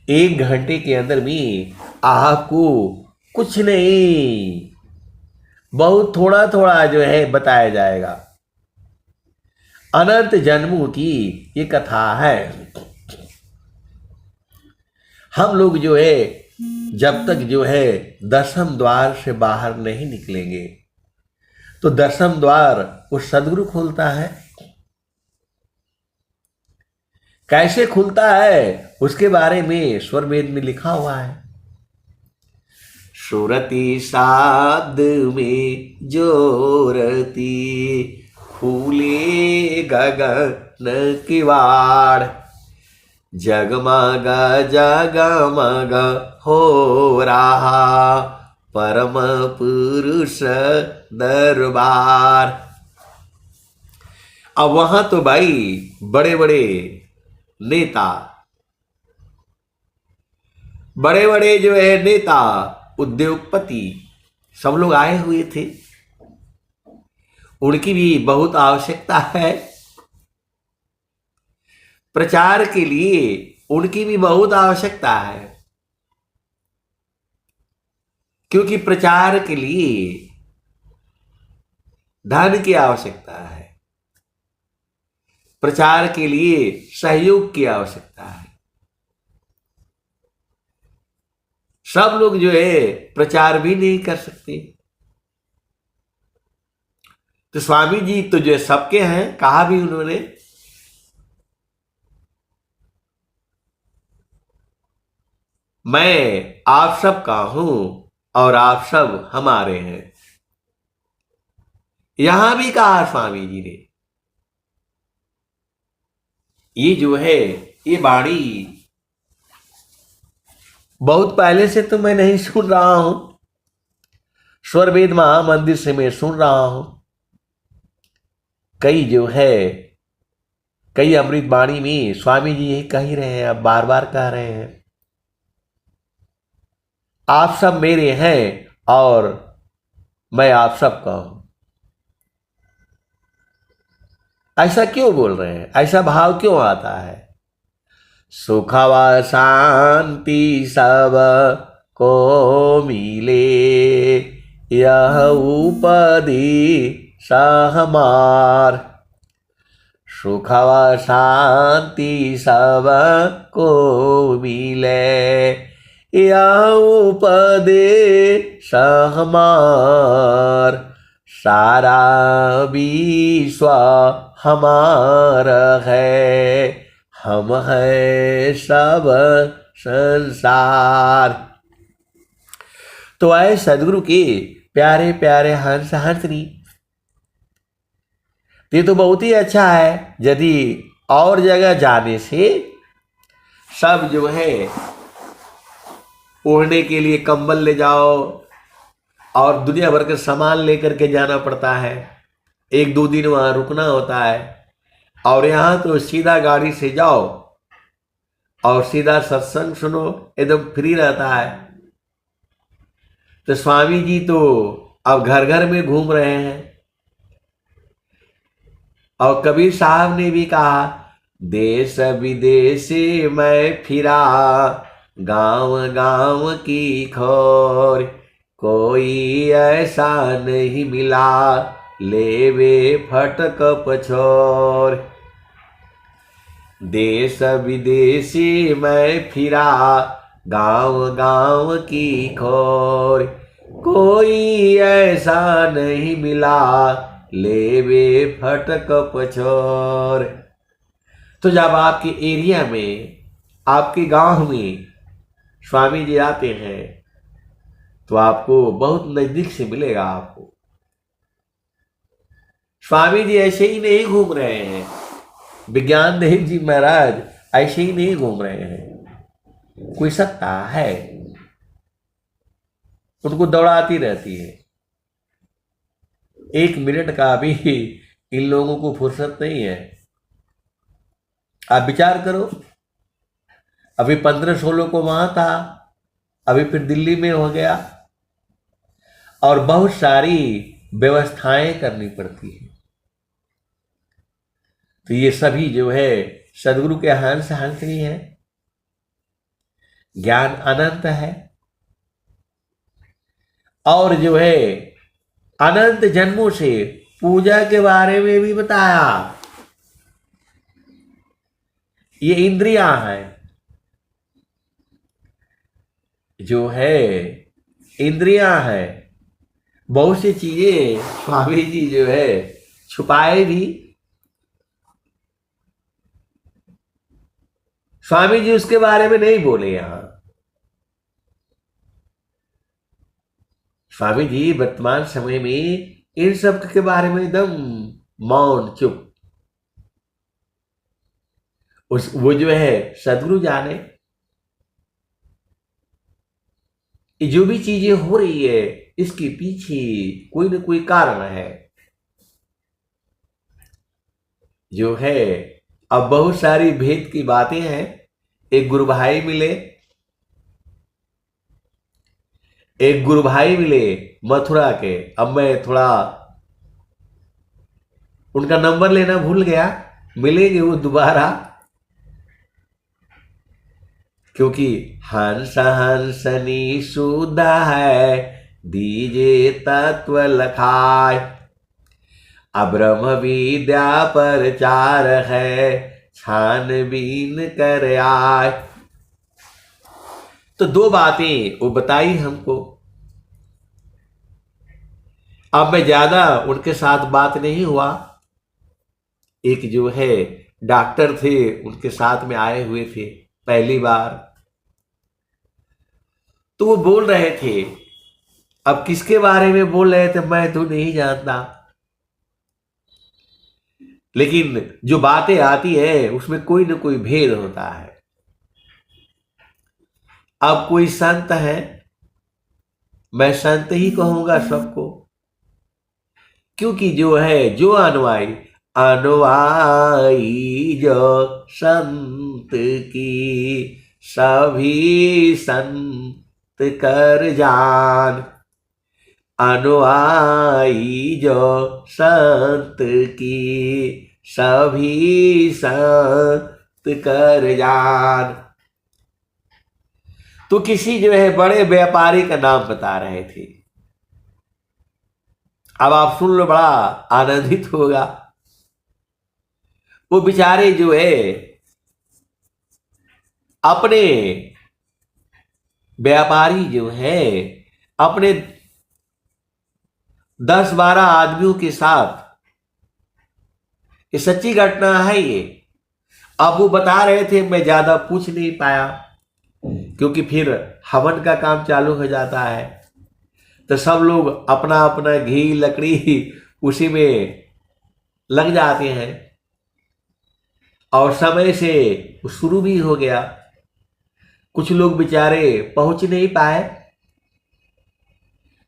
1 घंटे के अंदर भी आपको कुछ नहीं, बहुत थोड़ा थोड़ा जो है बताया जाएगा। अनंत जन्मों की ये कथा है। हम लोग जो है जब तक जो है 10वें द्वार से बाहर नहीं निकलेंगे तो 10वें द्वार वो सदगुरु खोलता है। कैसे खुलता है उसके बारे में स्वर वेद में लिखा हुआ है। सुरति साध में जोरती फूले गगन किवाड़, जगमग जगमग हो रहा परम पुरुष दरबार। अब वहां तो भाई बड़े बड़े नेता, बड़े बड़े जो है नेता, उद्योगपति सब लोग आए हुए थे। उनकी भी बहुत आवश्यकता है प्रचार के लिए, उनकी भी बहुत आवश्यकता है, क्योंकि प्रचार के लिए धन की आवश्यकता है, प्रचार के लिए सहयोग की आवश्यकता है। सब लोग जो है प्रचार भी नहीं कर सकते। तो स्वामी जी तो जो सबके हैं, कहा भी उन्होंने, मैं आप सब का हूं और आप सब हमारे हैं। यहां भी कहा स्वामी जी ने। ये जो है ये वाणी बहुत पहले से तो मैं नहीं सुन रहा हूं, स्वर वेद महामंदिर से मैं सुन रहा हूं। कई जो है कई अमृत वाणी में स्वामी जी यही कह ही रहे हैं, अब बार बार कह रहे हैं, आप सब मेरे हैं और मैं आप सब का हूं। ऐसा क्यों बोल रहे हैं, ऐसा भाव क्यों आता है? सुख व शांति सब को मिले, यह उपदेश हमार। सुख व शांति सब को मिले, यह उपदेश हमार। सारा विश्व हमारा है, हम है सब संसार। तो आए सदगुरु के प्यारे प्यारे हंस हंसनी, ये तो बहुत ही अच्छा है। यदि और जगह जाने से सब जो है ओढ़ने के लिए कंबल ले जाओ और दुनिया भर के सामान लेकर के जाना पड़ता है, 1-2 दिन वहां रुकना होता है। और यहां तो सीधा गाड़ी से जाओ और सीधा सत्संग सुनो, एकदम फ्री रहता है। तो स्वामी जी तो अब घर घर में घूम रहे हैं। और कबीर साहब ने भी कहा, देश विदेश मैं फिरा, गांव गांव की खोर, कोई ऐसा नहीं मिला, लेवे फटक पछोर। देश विदेशी मैं फिरा, गांव गांव की खोर, कोई ऐसा नहीं मिला, लेवे फटक पछोर। तो जब आपके एरिया में, आपके गांव में स्वामी जी आते हैं तो आपको बहुत नजदीक से मिलेगा। आपको स्वामी जी ऐसे ही नहीं घूम रहे हैं, विज्ञान देव जी महाराज ऐसे ही नहीं घूम रहे हैं। कोई सत्ता है उनको दौड़ाती रहती है। 1 मिनट का भी इन लोगों को फुर्सत नहीं है। आप विचार करो, अभी 15-16 को वहां था, अभी फिर दिल्ली में हो गया, और बहुत सारी व्यवस्थाएं करनी पड़ती है। तो ये सभी जो है सदगुरु के हंस हंसनी है। ज्ञान अनंत है और जो है अनंत जन्मों से पूजा के बारे में भी बताया। ये इंद्रियां हैं, जो है इंद्रियां हैं, बहुत सी चीजें स्वामी जी जो है छुपाए भी। स्वामी जी उसके बारे में नहीं बोले यहां। स्वामी जी वर्तमान समय में इन सब के बारे में एकदम मौन चुप। वो जो है सदगुरु जाने, ये जो भी चीजें हो रही है इसके पीछे कोई ना कोई कारण है। जो है अब बहुत सारी भेद की बातें हैं। एक गुरु भाई मिले, मथुरा के। अब मैं थोड़ा उनका नंबर लेना भूल गया, मिलेंगे वो दोबारा, क्योंकि हंस हंसनी सुधा है, दीजे तत्व लखाय। अब्रह्म विद्या प्रचार है, छानबीन कर आय। तो दो बातें वो बताई हमको। अब मैं ज्यादा उनके साथ बात नहीं हुआ। एक जो है डॉक्टर थे, उनके साथ में आए हुए थे पहली बार, तो वो बोल रहे थे। अब किसके बारे में बोल रहे थे मैं तो नहीं जानता, लेकिन जो बातें आती है उसमें कोई ना कोई भेद होता है। अब कोई संत है, मैं संत ही कहूंगा सबको, क्योंकि जो है जो अनुयायी जो संत की, सभी संत कर जान। अनुयायी जो संत की, सभी संत कर जान। तो किसी जो है बड़े व्यापारी का नाम बता रहे थे। अब आप सुन लो, बड़ा आनंदित होगा। वो बेचारे जो है अपने व्यापारी जो है अपने 10-12 आदमियों के साथ, ये सच्ची घटना है ये। अब वो बता रहे थे, मैं ज्यादा पूछ नहीं पाया क्योंकि फिर हवन का काम चालू हो जाता है, तो सब लोग अपना अपना घी लकड़ी उसी में लग जाते हैं और समय से शुरू भी हो गया। कुछ लोग बेचारे पहुंच नहीं पाए,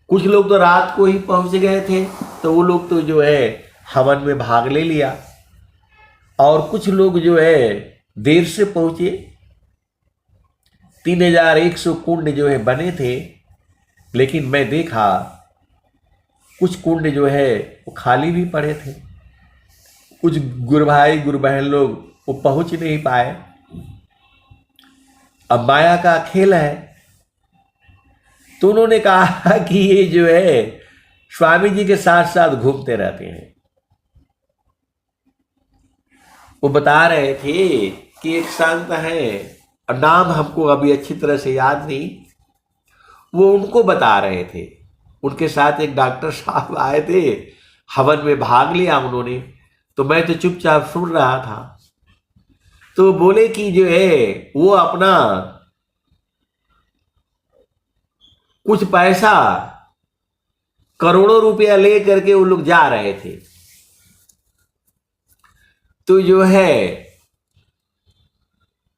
कुछ लोग तो रात को ही पहुंच गए थे, तो वो लोग तो जो है हवन में भाग ले लिया, और कुछ लोग जो है देर से पहुंचे। 3100 कुंड जो है बने थे, लेकिन मैं देखा कुछ कुंड जो है वो खाली भी पड़े थे। कुछ गुरु भाई गुरु बहन लोग वो पहुंच नहीं पाए। अब माया का खेल है, तो उन्होंने कहा कि ये जो है स्वामी जी के साथ साथ घूमते रहते हैं। वो बता रहे थे कि एक संत है, और नाम हमको अभी अच्छी तरह से याद नहीं, वो उनको बता रहे थे। उनके साथ एक डॉक्टर साहब आए थे, हवन में भाग लिया उन्होंने, तो मैं तो चुपचाप सुन रहा था। तो बोले कि जो है वो अपना कुछ पैसा, करोड़ों रुपया ले करके वो लोग जा रहे थे। तो जो है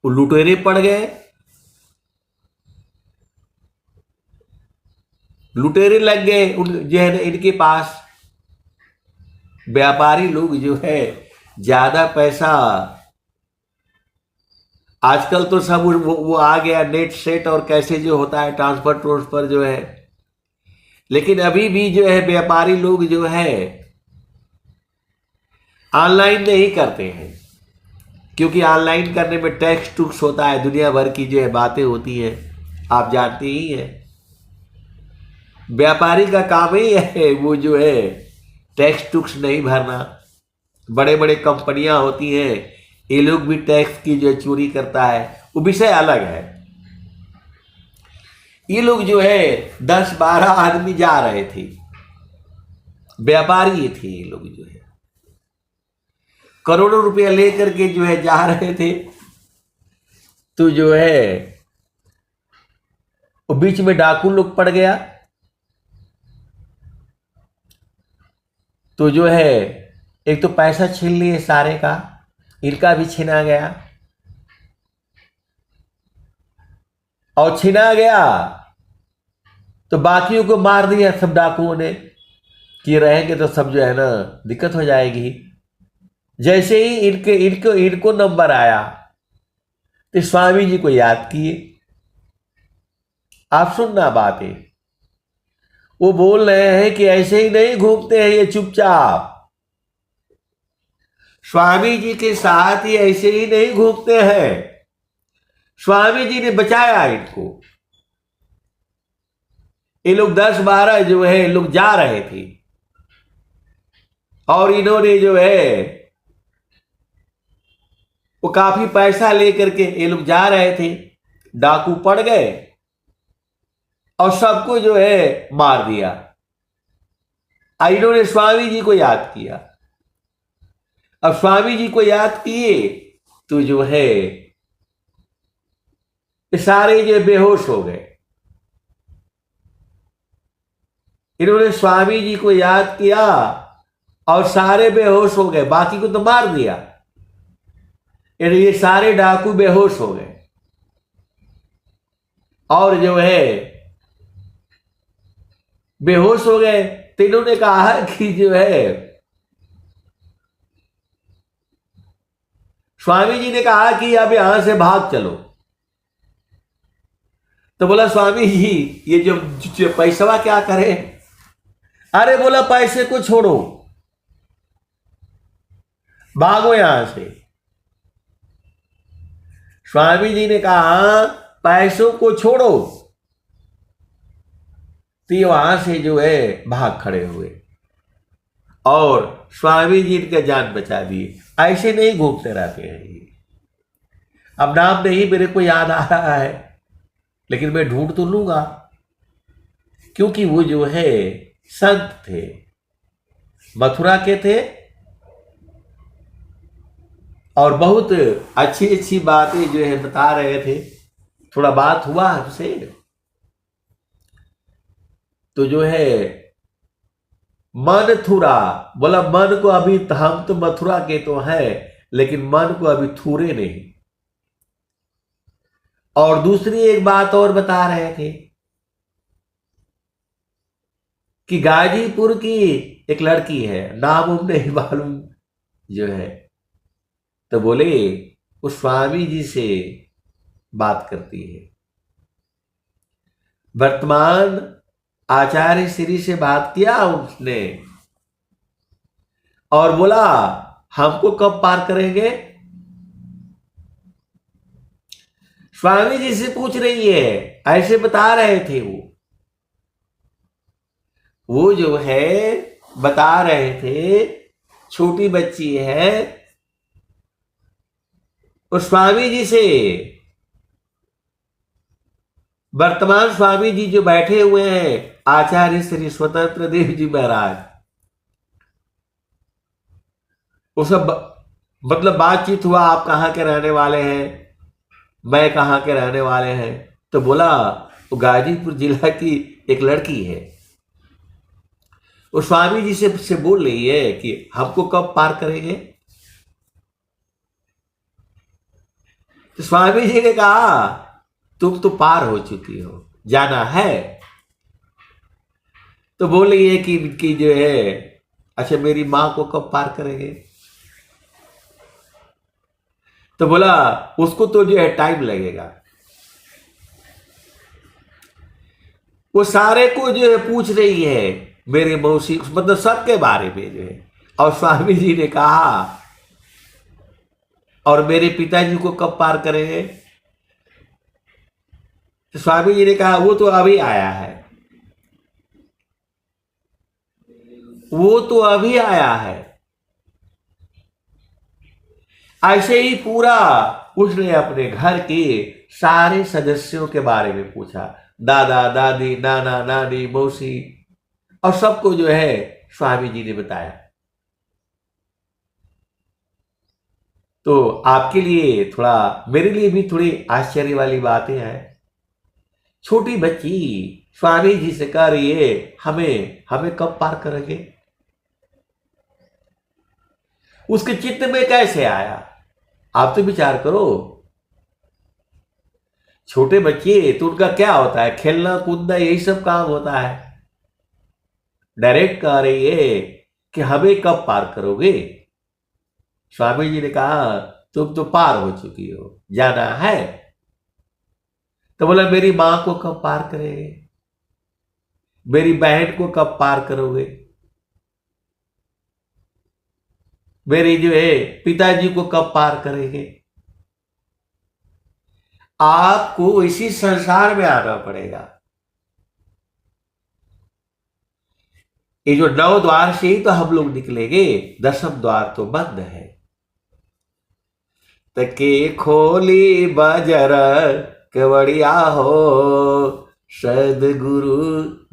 वो लुटेरे पड़ गए, लुटेरे लग गए जो है इनके पास। व्यापारी लोग जो है ज्यादा पैसा, आजकल तो सब वो आ गया नेट सेट और कैसे जो होता है ट्रांसफर जो है, लेकिन अभी भी जो है व्यापारी लोग जो है ऑनलाइन नहीं करते हैं, क्योंकि ऑनलाइन करने में टैक्स टूक्स होता है, दुनिया भर की जो है बातें होती हैं, आप जानते ही हैं। व्यापारी का काम ही है वो जो है टैक्स टूक्स नहीं भरना। बड़े बड़े कंपनियां होती हैं, ये लोग भी टैक्स की जो चोरी करता है, वो विषय अलग है। ये लोग जो है 10-12 आदमी जा रहे थे, व्यापारी थे ये लोग, जो है करोड़ों रुपया लेकर के जो है जा रहे थे। तो जो है वो बीच में डाकू लोग पड़ गया, तो जो है एक तो पैसा छीन लिए सारे का, इनका भी छीना गया, और छीना गया तो बाकियों को मार दिया सब डाकुओं ने, कि रहेंगे तो सब जो है ना दिक्कत हो जाएगी। जैसे ही इनको नंबर आया तो स्वामी जी को याद किए। आप सुनना बात है, वो बोल रहे हैं कि ऐसे ही नहीं घूमते हैं ये चुपचाप, स्वामी जी के साथ ही ऐसे ही नहीं घूमते हैं। स्वामी जी ने बचाया इनको। ये लोग 10-12 जो है लोग जा रहे थे, और इन्होंने जो है वो काफी पैसा लेकर के ये लोग जा रहे थे, डाकू पड़ गए और सबको जो है मार दिया। इन्होंने स्वामी जी को याद किया। अब स्वामी जी को याद किए तो जो है सारे जो बेहोश हो गए। इन्होंने स्वामी जी को याद किया और सारे बेहोश हो गए, बाकी को तो मार दिया, ये सारे डाकू बेहोश हो गए। और जो है बेहोश हो गए तो इन्होंने कहा कि जो है स्वामी जी ने कहा कि अब यहां से भाग चलो। तो बोला स्वामी जी ये जो पैसा क्या करे? अरे बोला पैसे को छोड़ो, भागो यहां से। स्वामी जी ने कहा पैसों को छोड़ो, तो ये वहां से जो है भाग खड़े हुए और स्वामी जी इनका जान बचा दिए। ऐसे नहीं घूमते रहते हैं ये। अब नाम नहीं मेरे को याद आ रहा है, लेकिन मैं ढूंढ तो लूंगा, क्योंकि वो जो है संत थे, मथुरा के थे, और बहुत अच्छी अच्छी बातें जो है बता रहे थे। थोड़ा बात हुआ हमसे, तो जो है मन थुरा, बोला मन को अभी हम तो मथुरा के तो हैं, लेकिन मन को अभी थूरे नहीं। और दूसरी एक बात और बता रहे थे कि गाजीपुर की एक लड़की है, नाम उम नहीं मालूम जो है, तो बोले वो स्वामी जी से बात करती है। वर्तमान आचार्य श्री से बात किया उसने और बोला हमको कब पार करेंगे? स्वामी जी से पूछ रही है, ऐसे बता रहे थे वो जो है बता रहे थे, छोटी बच्ची है, उस स्वामी जी से, वर्तमान स्वामी जी जो बैठे हुए हैं आचार्य श्री स्वतंत्र देव जी महाराज, वो सब मतलब बातचीत हुआ, आप कहाँ के रहने वाले हैं, मैं कहाँ के रहने वाले हैं। तो बोला वो गाजीपुर जिला की एक लड़की है, वो स्वामी जी से बोल रही है कि हमको कब पार करेंगे? तो स्वामी जी ने कहा तुम तो पार हो चुकी हो, जाना है। तो बोल रही है कि जो है अच्छा मेरी मां को कब पार करेंगे? तो बोला उसको तो जो है टाइम लगेगा। वो सारे को जो है पूछ रही है, मेरे मौसी, मतलब सबके बारे में जो है। और स्वामी जी ने कहा, और मेरे पिताजी को कब पार करेंगे? तो स्वामी जी ने कहा, वो तो अभी आया है, वो तो अभी आया है। ऐसे ही पूरा उसने अपने घर के सारे सदस्यों के बारे में पूछा, दादा दादी, नाना नानी, मौसी, और सबको जो है स्वामी जी ने बताया। तो आपके लिए थोड़ा, मेरे लिए भी थोड़ी आश्चर्य वाली बातें हैं। छोटी बच्ची स्वामी जी से कह रही है, हमें हमें कब पार करोगे? उसके चित्त में कैसे आया? आप तो विचार करो। छोटे बच्चे तो उनका क्या होता है, खेलना कूदना, यही सब काम होता है। डायरेक्ट कह रही है कि हमें कब पार करोगे? स्वामी जी ने कहा, तुम तो पार हो चुकी हो, जाना है। तो बोला, मेरी मां को कब पार करेंगे? मेरी बहन को कब पार करोगे? मेरे जो है पिताजी को कब पार करेंगे? आपको इसी संसार में आना पड़ेगा। ये जो 9 द्वार से ही तो हम लोग निकलेंगे, 10वां द्वार तो बंद है। तके खोली बजर केवड़िया हो, सदगुरु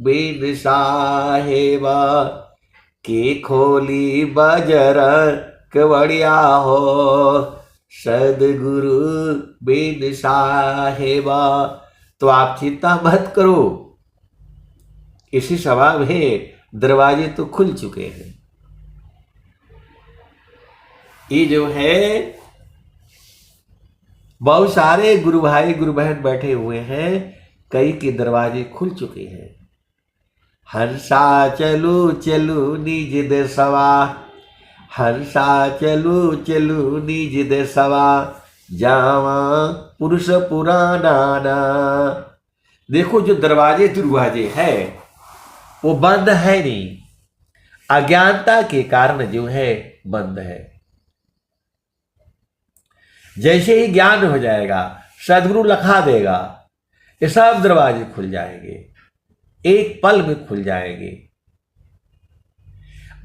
बिन साहेबा। के खोली बजर केवड़िया हो, सदगुरु बिन साहेबा। तो आप चिंता मत करो, इसी सभा में दरवाजे तो खुल चुके हैं। ये जो है बहुत सारे गुरु भाई गुरु बहन बैठे हुए हैं, कई के दरवाजे खुल चुके हैं। हंसा चलू चलू निज देशवा, हंसा चलू चलू निज देशवा, जावा पुरुष पुराना ना। देखो जो दरवाजे है वो बंद है नहीं, अज्ञानता के कारण जो है बंद है। जैसे ही ज्ञान हो जाएगा, सदगुरु लखा देगा, ये सब दरवाजे खुल जाएंगे, एक पल में खुल जाएंगे।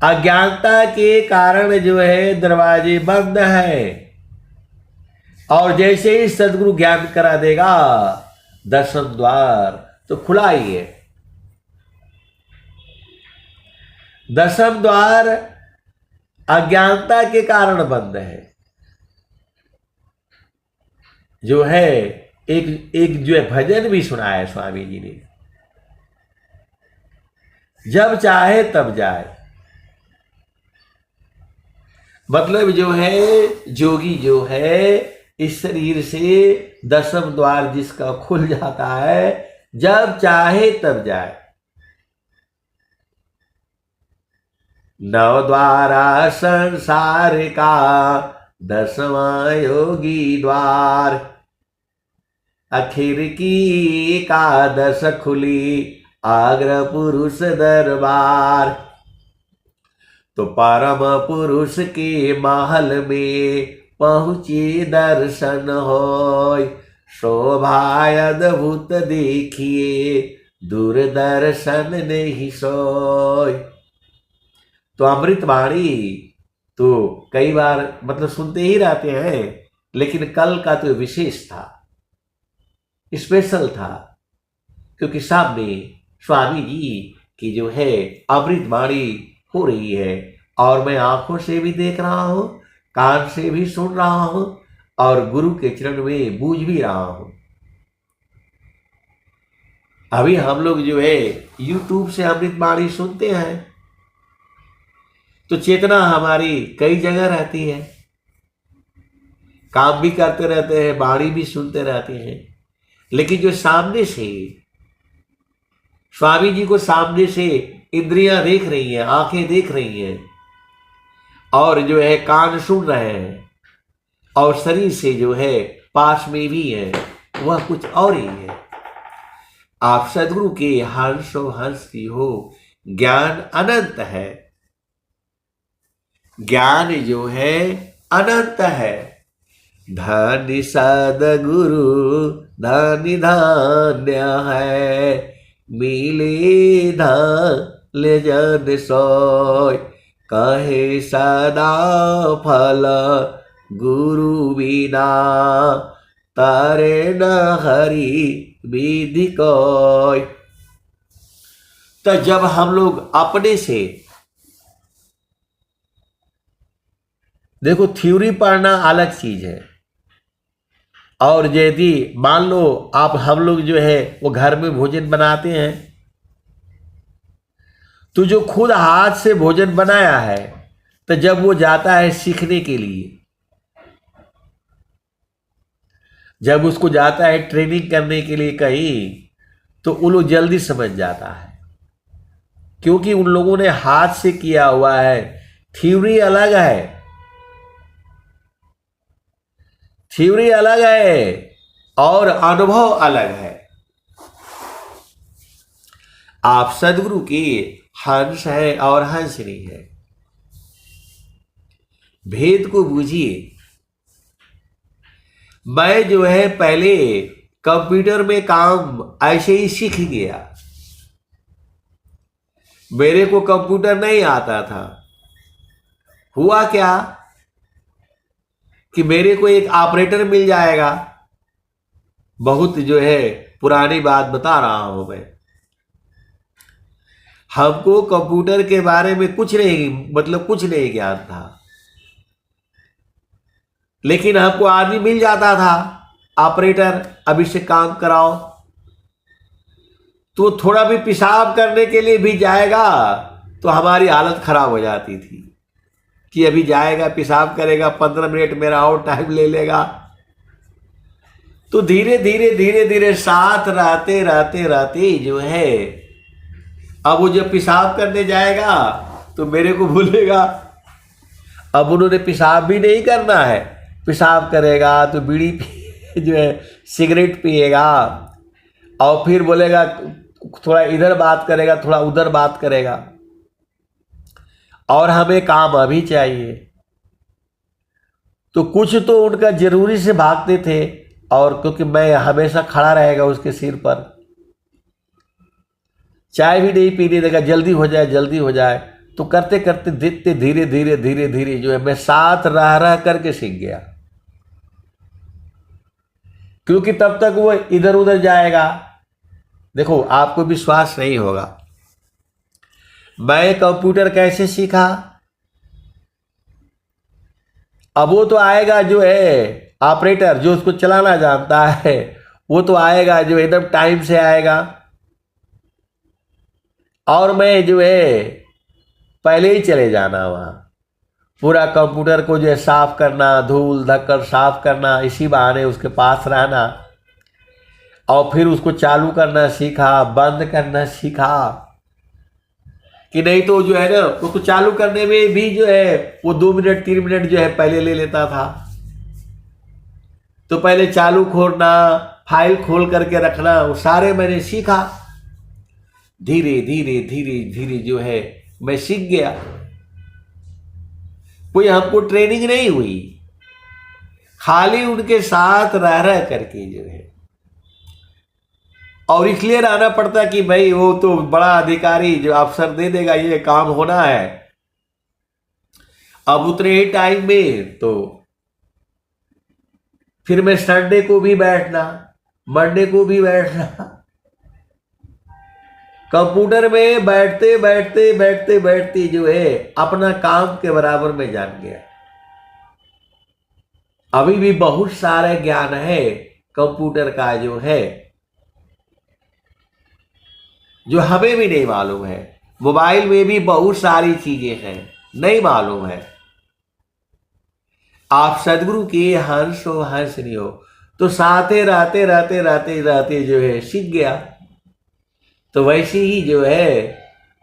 अज्ञानता के कारण जो है दरवाजे बंद है, और जैसे ही सदगुरु ज्ञान करा देगा, 10वां द्वार तो खुला ही है। 10वां द्वार अज्ञानता के कारण बंद है। जो है एक जो है भजन भी सुनाया है स्वामी जी ने, जब चाहे तब जाए। मतलब जो है जोगी जो है इस शरीर से 10वां द्वार जिसका खुल जाता है, जब चाहे तब जाए। 9 द्वारा संसार का 10वां योगी द्वार, आखिर की एकादश खुली आग्र पुरुष दरबार। तो परम पुरुष के महल में पहुंचे दर्शन होय, शोभा अद्भुत देखिए दूरदर्शन नहीं सोय। तो अमृतवाणी तो कई बार मतलब सुनते ही रहते हैं, लेकिन कल का तो विशेष था, स्पेशल था, क्योंकि सामने स्वामी जी की जो है अमृतवाणी हो रही है, और मैं आंखों से भी देख रहा हूं, कान से भी सुन रहा हूं, और गुरु के चरण में बूझ भी रहा हूं। अभी हम लोग जो है YouTube से अमृतवाणी सुनते हैं, तो चेतना हमारी कई जगह रहती है, काम भी करते रहते हैं, वाणी भी सुनते रहते हैं। लेकिन जो सामने से स्वामी जी को सामने से इंद्रियां देख रही हैं, आंखें देख रही हैं, और जो है कान सुन रहे हैं, और शरीर से जो है पास में भी है, वह कुछ और ही है। आप सदगुरु के हंसो हंसी हो। ज्ञान अनंत है, ज्ञान जो है अनंत है। धन्य सदगुरु धन्य धान्य है, मिले धन्य जन सोय। कहे सदा फल गुरु बिना, तारे न हरि विधि कोय। तो जब हम लोग अपने से, देखो थ्योरी पढ़ना अलग चीज है, और यदि मान लो आप हम लोग जो है वो घर में भोजन बनाते हैं, तो जो खुद हाथ से भोजन बनाया है, तो जब वो जाता है सीखने के लिए, जब उसको जाता है ट्रेनिंग करने के लिए कहीं, तो वो लोग जल्दी समझ जाता है, क्योंकि उन लोगों ने हाथ से किया हुआ है। थ्योरी अलग है, थ्योरी अलग है और अनुभव अलग है। आप सदगुरु के हंस है और हंसनी है, भेद को बूझिए। मैं जो है पहले कंप्यूटर में काम ऐसे ही सीख गया, मेरे को कंप्यूटर नहीं आता था। हुआ क्या कि मेरे को एक ऑपरेटर मिल जाएगा, बहुत जो है पुरानी बात बता रहा हूं मैं। हमको कंप्यूटर के बारे में कुछ नहीं, मतलब कुछ नहीं ज्ञान था, लेकिन हमको आदमी मिल जाता था ऑपरेटर, अब इससे काम कराओ। तो थोड़ा भी पेशाब करने के लिए भी जाएगा तो हमारी हालत खराब हो जाती थी कि अभी जाएगा पेशाब करेगा, 15 मिनट मेरा और टाइम ले लेगा। तो धीरे धीरे धीरे धीरे साथ रहते रहते रहते जो है, अब वो जब पेशाब करने जाएगा तो मेरे को भूलेगा। अब उन्होंने पेशाब भी नहीं करना है, पेशाब करेगा तो बीड़ी जो है सिगरेट पिएगा, और फिर बोलेगा, थोड़ा इधर बात करेगा, थोड़ा उधर बात करेगा, और हमें काम अभी चाहिए। तो कुछ तो उनका जरूरी से भागते थे, और क्योंकि मैं हमेशा खड़ा रहेगा उसके सिर पर, चाय भी नहीं पीने देगा, जल्दी हो जाए जल्दी हो जाए। तो करते करते देखते धीरे धीरे धीरे धीरे जो है मैं साथ रह रह करके सीख गया, क्योंकि तब तक वो इधर उधर जाएगा। देखो आपको विश्वास नहीं होगा, मैं कंप्यूटर कैसे सीखा। अब वो तो आएगा जो है ऑपरेटर, जो उसको चलाना जानता है, वो तो आएगा जो एकदम टाइम से आएगा, और मैं जो है पहले ही चले जाना वहाँ, पूरा कंप्यूटर को जो है साफ करना, धूल धक्कर साफ करना, इसी बहाने उसके पास रहना, और फिर उसको चालू करना सीखा, बंद करना सीखा। कि नहीं तो जो है ना उसको चालू करने में भी जो है वो 2 मिनट 3 मिनट जो है पहले ले लेता था। तो पहले चालू खोलना, फाइल खोल करके रखना, वो सारे मैंने सीखा। धीरे धीरे धीरे धीरे जो है मैं सीख गया, कोई हमको ट्रेनिंग नहीं हुई, खाली उनके साथ रह रह करके जो है। और इसलिए रहना पड़ता कि भाई वो तो बड़ा अधिकारी जो अफसर दे देगा, ये काम होना है अब उतने ही टाइम में। तो फिर मैं संडे को भी बैठना, मंडे को भी बैठना, कंप्यूटर में बैठते बैठते बैठते बैठते जो है अपना काम के बराबर में जान गया। अभी भी बहुत सारा ज्ञान है कंप्यूटर का जो है, जो हमें भी नहीं मालूम है। मोबाइल में भी बहुत सारी चीजें हैं नहीं मालूम है। आप सदगुरु के हंस हो हंस नहीं हो, तो साथे रहते रहते रहते रहते जो है सीख गया। तो वैसे ही जो है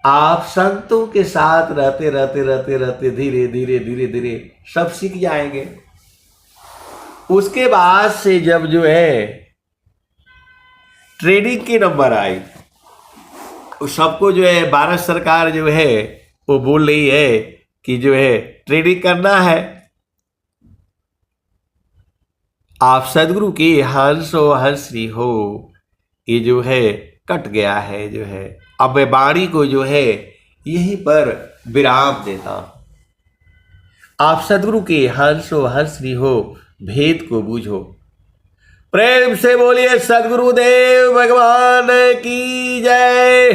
आप संतों के साथ रहते रहते रहते रहते धीरे धीरे धीरे धीरे सब सीख जाएंगे। उसके बाद से जब जो है ट्रेडिंग के नंबर आए। उस सबको जो है भारत सरकार जो है वो बोल रही है कि जो है ट्रेडिंग करना है। आप सदगुरु के हंसो हंसी हो, ये जो है कट गया है जो है। अब मैं वाणी को जो है यहीं पर विराम देता हूं। आप सदगुरु के हंसो हंसी हो, भेद को बूझो। प्रेम से बोलिए सदगुरुदेव भगवान की जय।